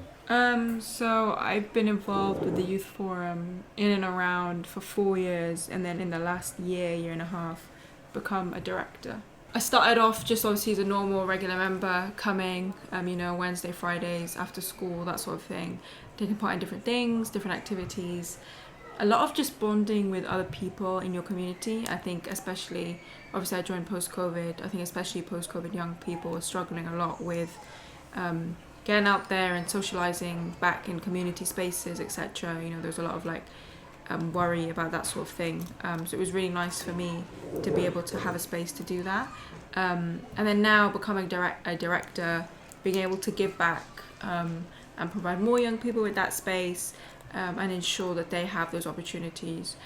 So I've been involved with the Youth Forum in and around for 4 years, and then in the last year and a half, become a director. I started off just obviously as a normal regular member, coming, Wednesday, Fridays, after school, that sort of thing, taking part in different things, different activities. A lot of just bonding with other people in your community. I think especially, obviously I joined post-COVID, I think especially post-COVID young people are struggling a lot with getting out there and socialising back in community spaces, etc. There's a lot of worry about that sort of thing. So it was really nice for me to be able to have a space to do that. And then now becoming a director, being able to give back and provide more young people with that space, and ensure that they have those opportunities.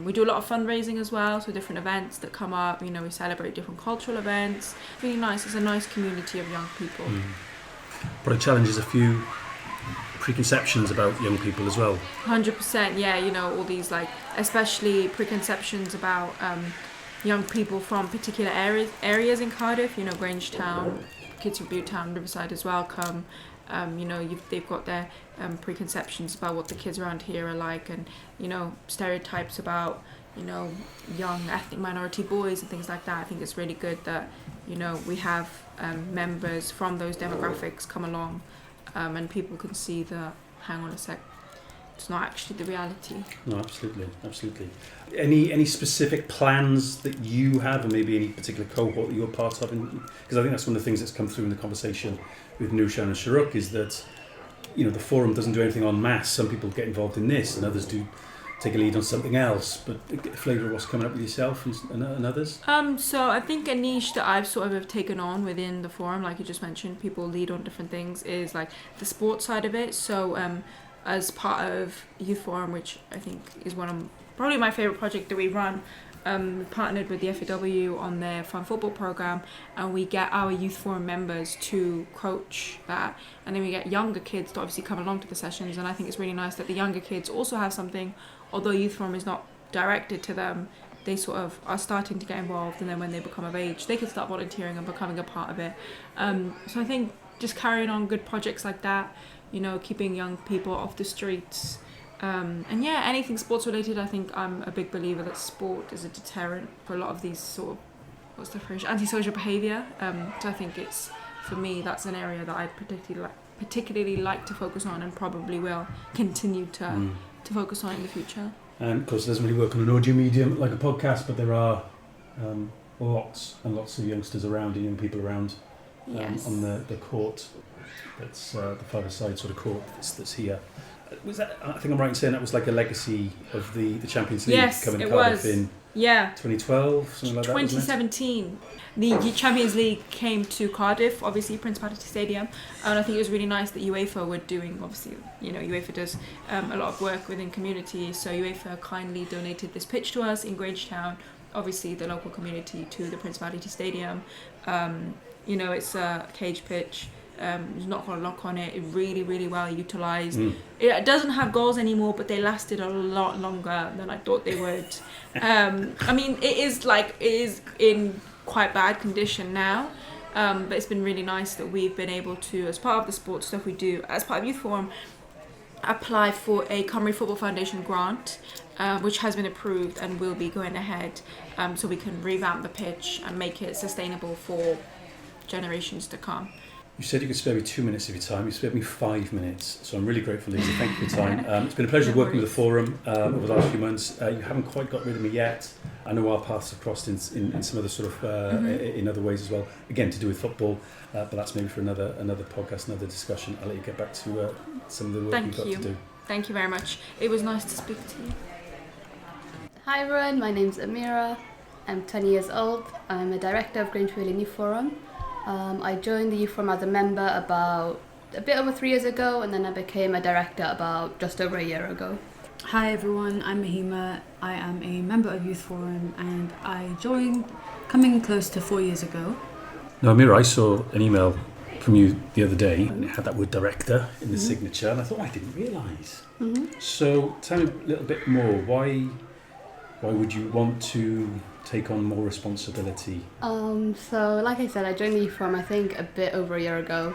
We do a lot of fundraising as well, so different events that come up, we celebrate different cultural events. Really nice, it's a nice community of young people. But it challenges a few preconceptions about young people as well. 100%, yeah, you know, all these like, especially preconceptions about young people from particular areas in Cardiff, you know, Grangetown, kids from Butetown, Riverside as well come. You know, they've got their preconceptions about what the kids around here are like, and, you know, stereotypes about, you know, young ethnic minority boys and things like that. I think it's really good that, you know, we have members from those demographics come along, and people can see that, hang on a sec, it's not actually the reality. No, absolutely. Any specific plans that you have, or maybe any particular cohort that you're part of? Because I think that's one of the things that's come through in the conversation with Nirushan and Shoruk, is that, you know, the forum doesn't do anything en masse. Some people get involved in this, and others do take a lead on something else. But a flavour of what's coming up with yourself and others? So I think a niche that I've sort of have taken on within the forum, like you just mentioned, people lead on different things, is like the sports side of it. So as part of Youth Forum, which I think is probably my favourite project that we run, we partnered with the FAW on their fun football programme, and we get our Youth Forum members to coach that, and then we get younger kids to obviously come along to the sessions. And I think it's really nice that the younger kids also have something, although Youth Forum is not directed to them, they sort of are starting to get involved, and then when they become of age they can start volunteering and becoming a part of it. So I think just carrying on good projects like that, you know, keeping young people off the streets, and yeah, anything sports related. I think I'm a big believer that sport is a deterrent for a lot of these sort of, what's the phrase, antisocial behaviour. So I think it's, for me, that's an area that I'd particularly like to focus on, and probably will continue to focus on in the future. And of course, it doesn't really work on an audio medium like a podcast, but there are lots and lots of youngsters around and young people around on the court. That's the five-a-side sort of court that's here. Was that? I think I'm right in saying that was like a legacy of the Champions League coming to Cardiff in 2012, something like that. 2017. The Champions League came to Cardiff, obviously Principality Stadium, and I think it was really nice that UEFA were doing, obviously, you know, UEFA does a lot of work within community, so UEFA kindly donated this pitch to us in Grangetown, obviously the local community, to the Principality Stadium. You know, it's a cage pitch. There's not got a lock on it. It's really, really well utilised. It doesn't have goals anymore, but they lasted a lot longer than I thought they would. I mean, it is in quite bad condition now, but it's been really nice that we've been able to, as part of the sports stuff we do, as part of Youth Forum, apply for a Cymru Football Foundation grant, which has been approved and will be going ahead, so we can revamp the pitch and make it sustainable for generations to come. You said you could spare me 2 minutes of your time. You spared me 5 minutes, so I'm really grateful, Eleeza. Thank you for your time. It's been a pleasure working with the forum over the last few months. You haven't quite got rid of me yet. I know our paths have crossed in some other sort of in other ways as well. Again, to do with football, but that's maybe for another podcast, another discussion. I'll let you get back to some of the work you've got to do. Thank you very much. It was nice to speak to you. Hi everyone, my name's Amira. I'm 20 years old. I'm a director of Grange Pavilion Youth Forum. I joined the Youth Forum as a member about a bit over 3 years ago, and then I became a director about just over a year ago. Hi everyone, I'm Mahima. I am a member of Youth Forum, and I joined coming close to 4 years ago. Now, Amira, I saw an email from you the other day, and it had that word director in the signature, and I thought, I didn't realise. So tell me a little bit more. Why would you want to take on more responsibility? So like I said, I joined the Youth Forum I think a bit over a year ago.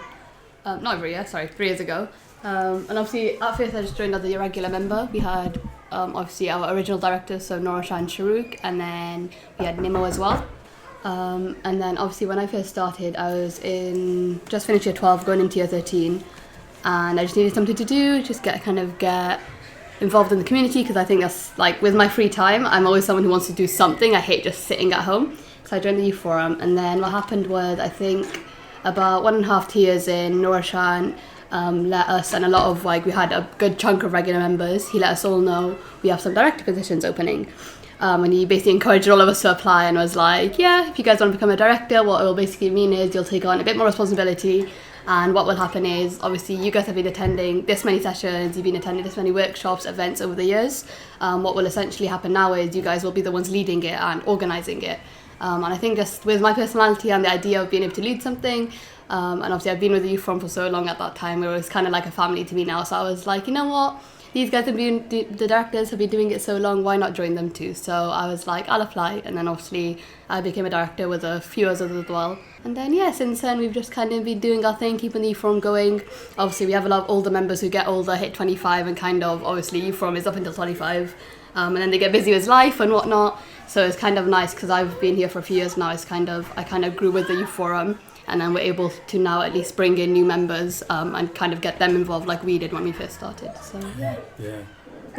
Not over a year, sorry, 3 years ago. And obviously at first I just joined as a regular member. We had obviously our original directors, so Nirushan and Shoruk, and then we had Nimo as well. And then obviously when I first started, I was just finished year 12, going into year 13, and I just needed something to do, just get involved in the community, because I think that's like, with my free time, I'm always someone who wants to do something. I hate just sitting at home. So I joined the Youth Forum, and then what happened was, I think about 1.5 years in, Nirushan let us, and a lot of we had a good chunk of regular members, he let us all know we have some director positions opening. And he basically encouraged all of us to apply, and was like, yeah, if you guys want to become a director, what it will basically mean is you'll take on a bit more responsibility. And what will happen is, obviously, you guys have been attending this many sessions, you've been attending this many workshops, events over the years. What will essentially happen now is you guys will be the ones leading it and organising it. And I think just with my personality and the idea of being able to lead something, and obviously I've been with the Youth Forum for so long at that time, where it was kind of like a family to me now. So I was like, you know what? These guys have been, the directors have been doing it so long, why not join them too? So I was like, I'll apply. And then obviously I became a director with a few others as well. And then, yeah, since then we've just kind of been doing our thing, keeping the Youth Forum going. Obviously we have a lot of older members who get older, hit 25, and kind of, obviously Youth Forum is up until 25. And then they get busy with life and whatnot. So it's kind of nice because I've been here for a few years now. I kind of grew with the Youth Forum. And then we're able to now at least bring in new members and kind of get them involved like we did when we first started. So yeah.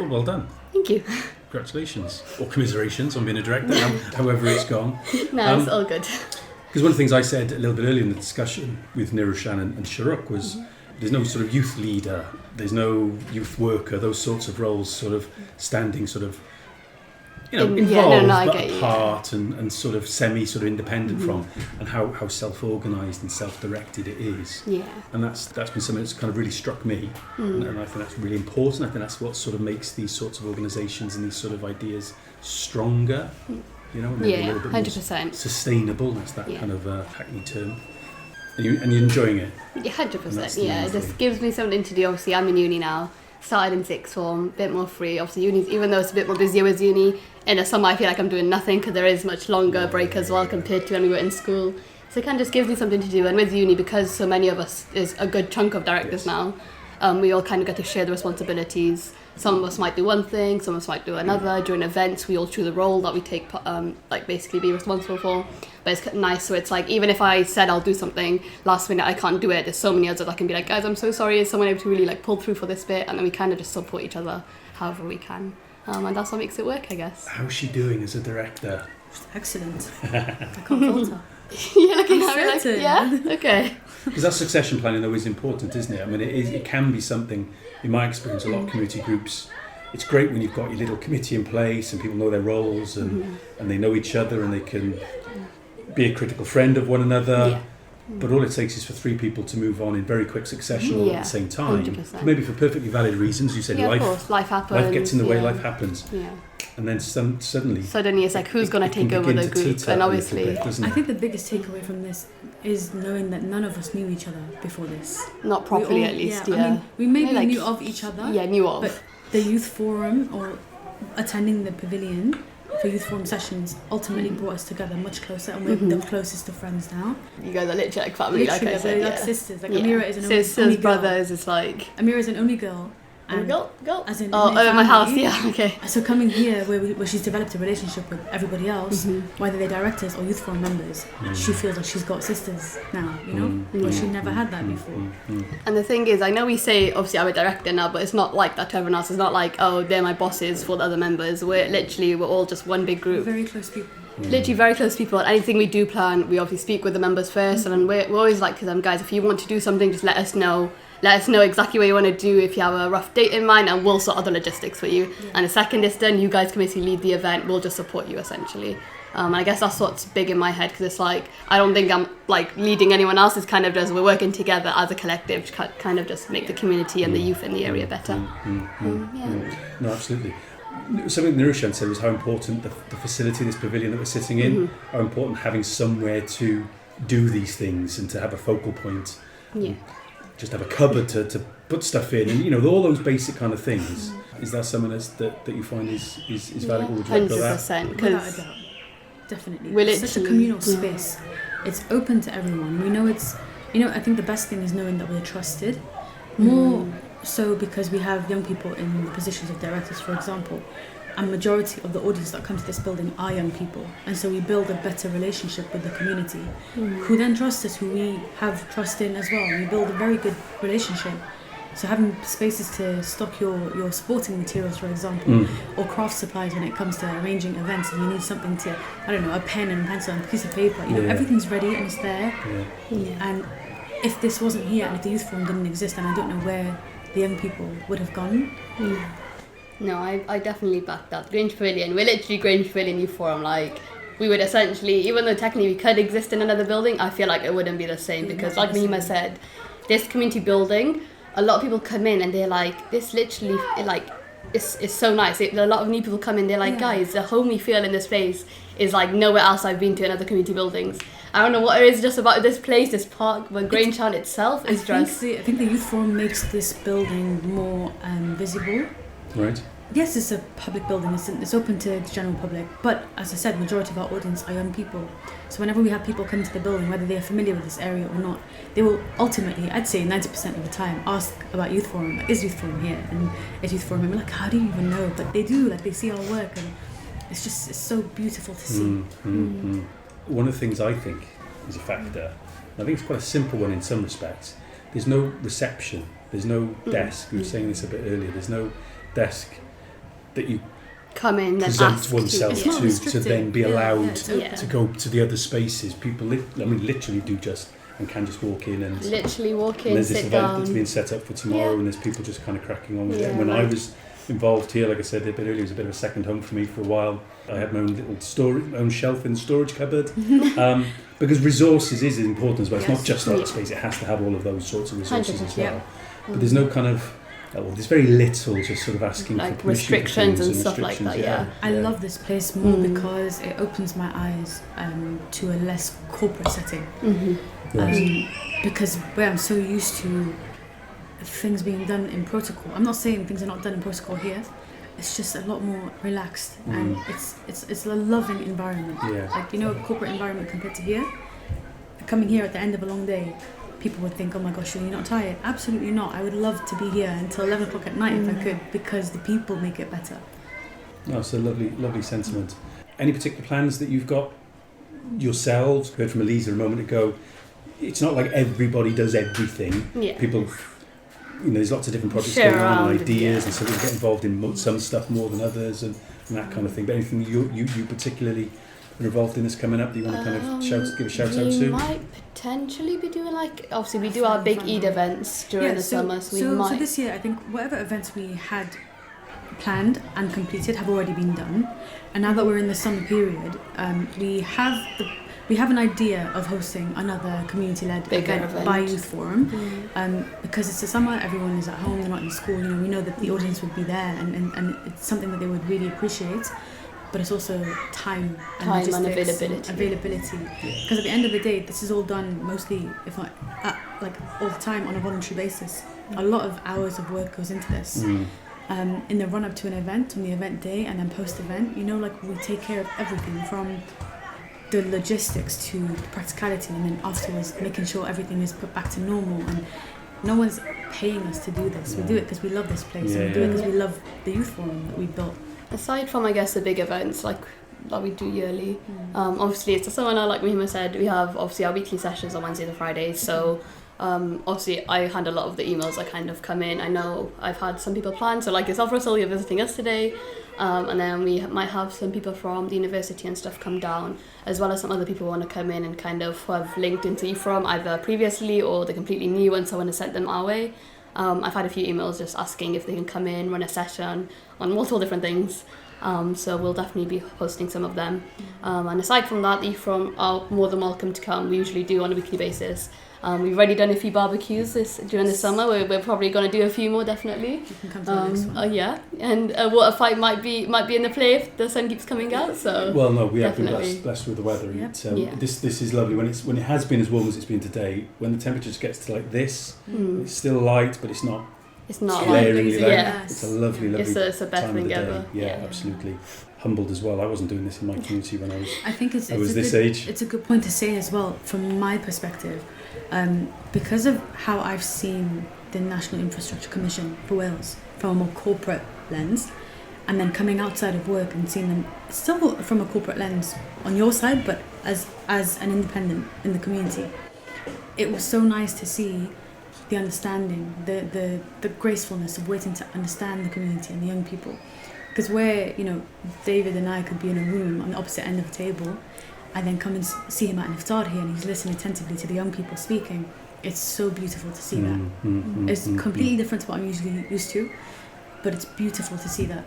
Well done. Thank you. Congratulations, or commiserations on being a director, however it's gone. No, it's all good. Because one of the things I said a little bit earlier in the discussion with Nirushan and Shoruk was there's no sort of youth leader, there's no youth worker, those sorts of roles sort of standing sort of, involved but apart and sort of sort of independent from, and how self-organised and self-directed it is. Yeah. And that's been something that's kind of really struck me, and I think that's really important. I think that's what sort of makes these sorts of organisations and these sort of ideas stronger, maybe a little bit 100%. more sustainable. That's that kind of hackney term. And you're enjoying it. Yeah, 100%. Yeah, it just gives me something to do. Obviously, I'm in uni now. Started in sixth form, a bit more free. Obviously, uni, even though it's a bit more busier with uni, in the summer I feel like I'm doing nothing because there is much longer break as well compared to when we were in school. So it kind of just gives me something to do. And with uni, because so many of us is a good chunk of directors now, we all kind of get to share the responsibilities. Some of us might do one thing, some of us might do another. During events, we all choose a role that we take, basically be responsible for. But it's nice, so it's like, even if I said I'll do something, last minute I can't do it, there's so many others that I can be like, guys, I'm so sorry, is someone able to really like pull through for this bit? And then we kind of just support each other however we can. And that's what makes it work, I guess. How's she doing as a director? Excellent. I can't falter. You're looking at me like, yeah? Okay. Because that succession planning though is important, isn't it? I mean, it can be something, in my experience, a lot of community groups, it's great when you've got your little committee in place and people know their roles and they know each other and they can be a critical friend of one another. Yeah. But all it takes is for three people to move on in very quick succession all at the same time. 100%. Maybe for perfectly valid reasons. You said of course. Life happens. Life gets in the way, life happens. Yeah. And then suddenly it's like, who's going to take over the group? And obviously, bit, I think the biggest takeaway from this is knowing that none of us knew each other before this. Not properly, at least. I mean, we maybe knew of each other. Yeah, knew of. But the youth forum or attending the pavilion for youth forum sessions ultimately brought us together much closer, and we're the closest of friends now. You guys are literally like family, like I said. We're like sisters. Like Amira is an only sisters, girl. brothers. It's like Amira is an only girl. And go. As in my house, yeah, okay. So coming here, where she's developed a relationship with everybody else, whether they're directors or youth forum members, she feels like she's got sisters now, where she never had that before. And the thing is, I know we say, obviously I'm a director now, but it's not like that to everyone else. It's not like, oh, they're my bosses for the other members. We're all just one big group. Very close people. Literally very close people. Anything we do plan, we obviously speak with the members first, and then we're always like to them, guys, if you want to do something, just let us know. Let us know exactly what you want to do if you have a rough date in mind, and we'll sort out the logistics for you. And the second it's done, you guys can basically lead the event. We'll just support you essentially. And I guess that's what's big in my head, because it's like, I don't think I'm like leading anyone else. It's kind of just we're working together as a collective to kind of just make the community and the youth in the area better. No, absolutely. Something Nirushan said was how important the facility, this pavilion that we're sitting in, how important having somewhere to do these things and to have a focal point. Yeah. Just have a cupboard to put stuff in, and all those basic kind of things. Is that something that you find is valuable? 100%. Without a doubt, definitely. It's such a communal space. It's open to everyone. We know it's. I think the best thing is knowing that we're trusted. More so because we have young people in the positions of directors, for example. And majority of the audience that come to this building are young people, and so we build a better relationship with the community, who then trust us, who we have trust in as well. We build a very good relationship. So having spaces to stock your sporting materials, for example, or craft supplies when it comes to arranging events, and you need something to, a pen and pencil and a piece of paper. Everything's ready and it's there. And if this wasn't here, and if the youth forum didn't exist, then I don't know where the young people would have gone. No, I definitely back that. Grange Pavilion, we're literally Grange Pavilion Youth Forum. Like, we would essentially, even though technically we could exist in another building, I feel like it wouldn't be the same, because like Mahima said, this community building, a lot of people come in and they're like, this literally, like, it's so nice. A lot of new people come in, they're like, guys, the homey feel in this place is like nowhere else I've been to in other community buildings. I don't know what it is just about this place, this park, but Grangetown itself is I think the Youth Forum makes this building more visible. Right. Yes, it's a public building, it's open to the general public, but as I said, majority of our audience are young people. So whenever we have people come to the building, whether they are familiar with this area or not, they will ultimately, I'd say 90% of the time, ask about Youth Forum. Is Youth Forum here? And is Youth Forum? And we're like, how do you even know? But they do, like they see our work, and it's so beautiful to see. One of the things I think is a factor, I think it's quite a simple one in some respects, there's no reception, there's no desk. We were saying this a bit earlier, there's no desk that you come in present oneself to then be allowed to go to the other spaces. People literally do just and can just walk in and literally walk in, and there's this sit event down. that's being set up for tomorrow and there's people just kind of cracking on with it. And when right. I was involved here, like I said a bit earlier, it was a bit of a second home for me for a while. I had my own little my own shelf in the storage cupboard because resources is important as well. It's not just art space, it has to have all of those sorts of resources as well. But there's no kind of there's very little just sort of asking like for restrictions and stuff like that. I love this place more because it opens my eyes to a less corporate setting. Because where I'm so used to things being done in protocol, I'm not saying things are not done in protocol here, it's just a lot more relaxed and it's a loving environment. Like, you know, a corporate environment compared to here, coming here at the end of a long day, people would think, oh my gosh, are you not tired? Absolutely not. I would love to be here until 11 o'clock at night if I could, because the people make it better. No, it's a lovely sentiment. Any particular plans that you've got yourselves? We heard from Eleeza a moment ago. It's not like everybody does everything. People, there's lots of different projects going on and ideas, and so people get involved in some stuff more than others and that kind of thing. But anything you particularly are involved in that's coming up that you want to kind of give a shout out to? We might potentially be doing obviously we do our big Eid events during the summer, so So this year, I think whatever events we had planned and completed have already been done, and now that we're in the summer period, we have an idea of hosting another community-led event by Youth Forum, because it's the summer, everyone is at home, they're not in school. We know that the audience would be there, and it's something that they would really appreciate. But it's also time and availability. Because at the end of the day, this is all done mostly, if not all the time, on a voluntary basis. A lot of hours of work goes into this. In the run-up to an event, on the event day, and then post-event, we take care of everything from the logistics to the practicality, and then afterwards making sure everything is put back to normal. And no one's paying us to do this. We do it because we love this place, and we do it because we love the Youth Forum that we built. Aside from, I guess, the big events like we do yearly, obviously it's the summer now, like Mahima said, we have obviously our weekly sessions on Wednesdays and Fridays, so obviously I handle a lot of the emails that kind of come in. I know I've had some people plan, so like yourself, Russell, you're visiting us today, and then we might have some people from the university and stuff come down, as well as some other people who want to come in and kind of who have linked into Youth Forum either previously or they're completely new and someone has sent them our way. I've had a few emails just asking if they can come in, run a session on multiple different things. So we'll definitely be hosting some of them. And aside from that, the Youth Forum are more than welcome to come. We usually do on a weekly basis. We've already done a few barbecues during the summer. We're probably going to do a few more, definitely. You can come to the next one. And a water fight might be in the play if the sun keeps coming out. So well, no, we have been blessed with the weather. Yep. This is lovely when it has been as warm as it's been today. When the temperature just gets to like this, it's still light, but it's not. It's not glaringly light. Yes. It's a lovely it's a best time of the thing day. ever. Yeah, absolutely. Humbled as well. I wasn't doing this in my community when I was. I think it's this age. It's a good point to say as well, from my perspective, because of how I've seen the National Infrastructure Commission for Wales from a more corporate lens, and then coming outside of work and seeing them still from a corporate lens on your side, but as an independent in the community, it was so nice to see the understanding, the gracefulness of waiting to understand the community and the young people. Because where, David and I could be in a room on the opposite end of the table, and then come and see him at an iftar here, and he's listening attentively to the young people speaking. It's so beautiful to see that. It's completely different to what I'm usually used to, but it's beautiful to see that.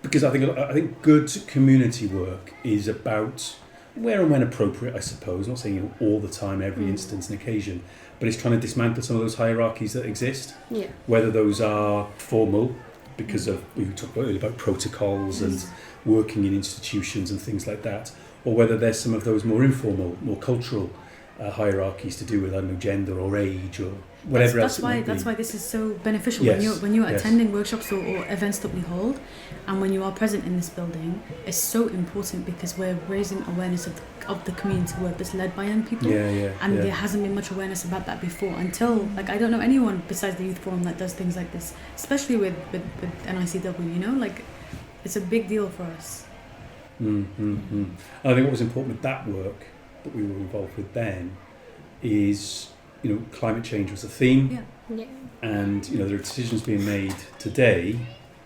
Because I think good community work is about where and when appropriate, I suppose. I'm not saying all the time, every instance and occasion, but it's trying to dismantle some of those hierarchies that exist. Yeah. Whether those are formal because of, we talked earlier about protocols and working in institutions and things like that, or whether there's some of those more informal, more cultural hierarchies to do with, I don't know, gender or age or whatever else. That's why this is so beneficial when you're attending workshops or events that we hold, and when you are present in this building. It's so important because we're raising awareness of the community work that's led by young people. There hasn't been much awareness about that before until, like, I don't know anyone besides the Youth Forum that does things like this, especially with NICW, you know, like, it's a big deal for us. I think what was important with that work that we were involved with then is, you know, climate change was a theme, and, you know, there are decisions being made today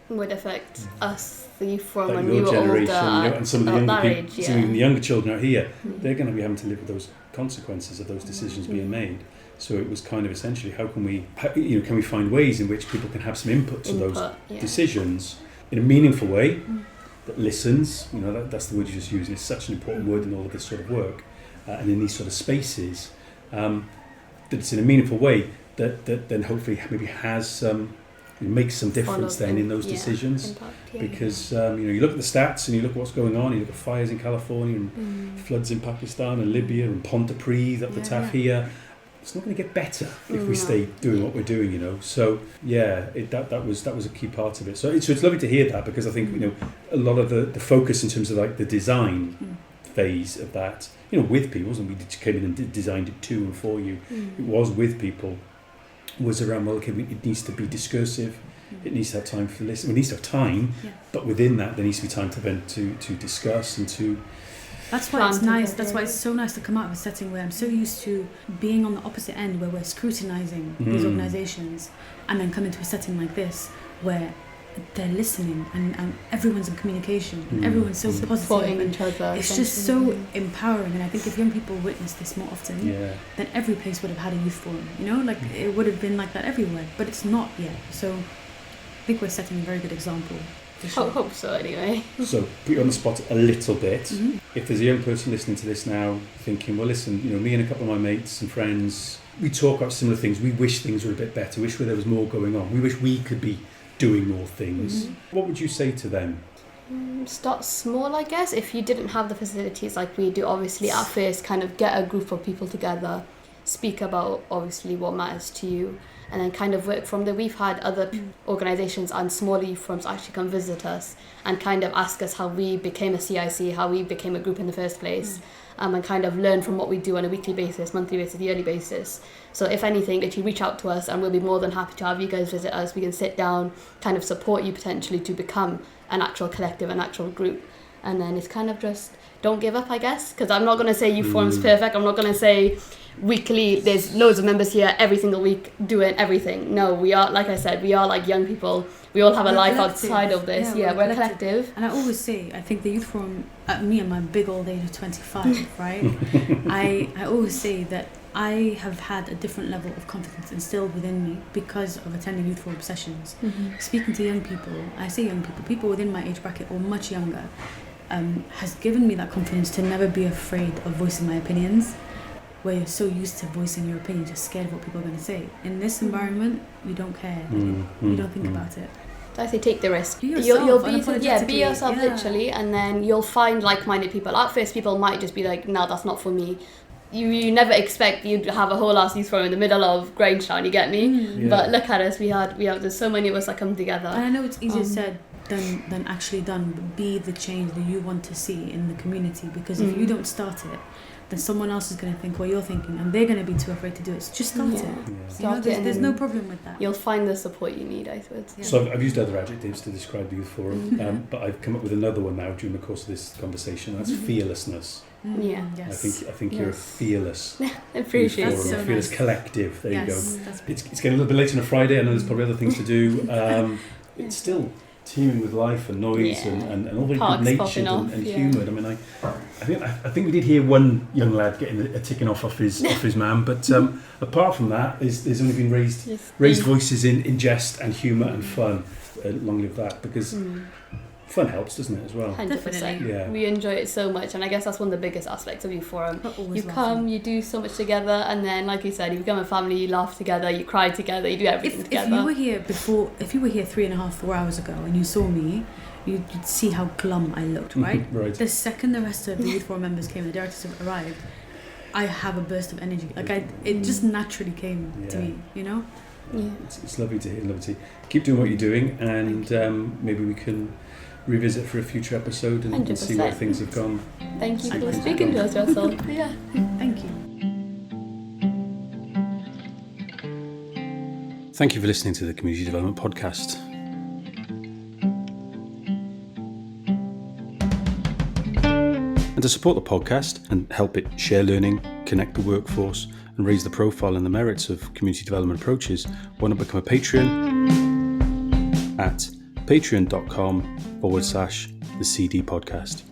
would affect us, the Youth Forum, like when your we were generation, older, you know, and some of the younger people, age, some of the younger children out here, they're going to be having to live with those consequences of those decisions being made. So it was kind of essentially, can we find ways in which people can have some input to those decisions in a meaningful way that listens. You know, that's the word you just used. It's such an important word in all of this sort of work, and in these sort of spaces, that it's in a meaningful way that then hopefully maybe has makes some difference then in those decisions. Because you know, you look at the stats and you look at what's going on. You look at fires in California and floods in Pakistan and Libya and Pontypridd up the Taff here. It's not going to get better if we stay doing what we're doing, you know. So that was a key part of it. So it's lovely to hear that, because I think, you know, a lot of the focus in terms of like the design phase of that, you know, with people, wasn't we came in and designed it to and for you. It was with people. Was around, well, okay, it needs to be discursive. It needs to have time for listening. It needs to have time, but within that, there needs to be time to discuss and to. That's why it's nice. That's why it's so nice to come out of a setting where I'm so used to being on the opposite end, where we're scrutinising these organisations, and then come into a setting like this where they're listening and everyone's in communication and everyone's so positive and each other. It's just so empowering. And I think if young people witness this more often, then every place would have had a youth forum, you know, like it would have been like that everywhere, but it's not yet. So I think we're setting a very good example. Hope so, anyway. So put you on the spot a little bit. If there's a young person listening to this now thinking, well, listen, you know, me and a couple of my mates and friends, we talk about similar things. We wish things were a bit better. We wish there was more going on. We wish we could be doing more things. What would you say to them? Start small, I guess. If you didn't have the facilities like we do, obviously at first kind of get a group of people together, speak about obviously what matters to you, and then kind of work from there. We've had other organisations and smaller youth forums actually come visit us and kind of ask us how we became a CIC, how we became a group in the first place, and kind of learn from what we do on a weekly basis, monthly basis, yearly basis. So if anything, that you reach out to us and we'll be more than happy to have you guys visit us. We can sit down, kind of support you potentially to become an actual collective, an actual group. And then it's kind of just, don't give up, I guess, because I'm not going to say youth forum's perfect. I'm not going to say weekly there's loads of members here every single week doing everything. No, we are, like I said, we are like young people. We all have a life outside of this. We're collective. And I always say, I think the Youth Forum, at me and my big old age of 25, right? I always say that I have had a different level of confidence instilled within me because of attending Youth Forum sessions. Speaking to young people, I say young people within my age bracket or much younger, has given me that confidence to never be afraid of voicing my opinions. Where you're so used to voicing your opinion, just scared of what people are going to say. In this environment, you don't care. You don't think about it. I say take the risk. Be yourself, you'll be yourself literally, and then you'll find like-minded people. At first, people might just be like, "No, that's not for me." You never expect you'd have a whole ass youth forum in the middle of Grangetown. You get me? But look at us. We have. There's so many of us that come together. And I know it's easier said than actually done. But be the change that you want to see in the community, because if you don't start it, then someone else is going to think what you're thinking, and they're going to be too afraid to do it. So just start it. Start it. There's no problem with that. You'll find the support you need, I suppose. So I've used other adjectives to describe the Youth Forum, but I've come up with another one now during the course of this conversation. That's fearlessness. Yes. I think you're a fearless. Appreciate Youth Forum, so a fearless nice. collective. There you go. That's It's getting a little bit late on a Friday. I know there's probably other things to do. It's still teeming with life and noise and all very good natured and humoured. I mean, I think we did hear one young lad getting a ticking off his man, but apart from that, there's only been raised voices in jest and humour and fun. Long live that, because fun helps, doesn't it, as well? 100%. Definitely. Yeah. We enjoy it so much, and I guess that's one of the biggest aspects of Youth Forum. We're always You laughing. come, you do so much together, and then, like you said, you become a family, you laugh together, you cry together, you do everything If together. you were here 3.5-4 hours ago and you saw me, you'd see how glum I looked, right? Right. The second the rest of the Youth Forum members came, the directors have arrived, I have a burst of energy. Like it just naturally came to Yeah. me, you know? Yeah. It's lovely to hear, lovely to keep doing what you're doing, and maybe we can revisit for a future episode and see where 100%. things have gone. Thank you for 100%. speaking to us, Russell. Yeah. Thank you. Thank you for listening to the Community Development Podcast. And to support the podcast and help it share learning, connect the workforce, and raise the profile and the merits of community development approaches, why not become a Patreon at patreon.com/the CD podcast.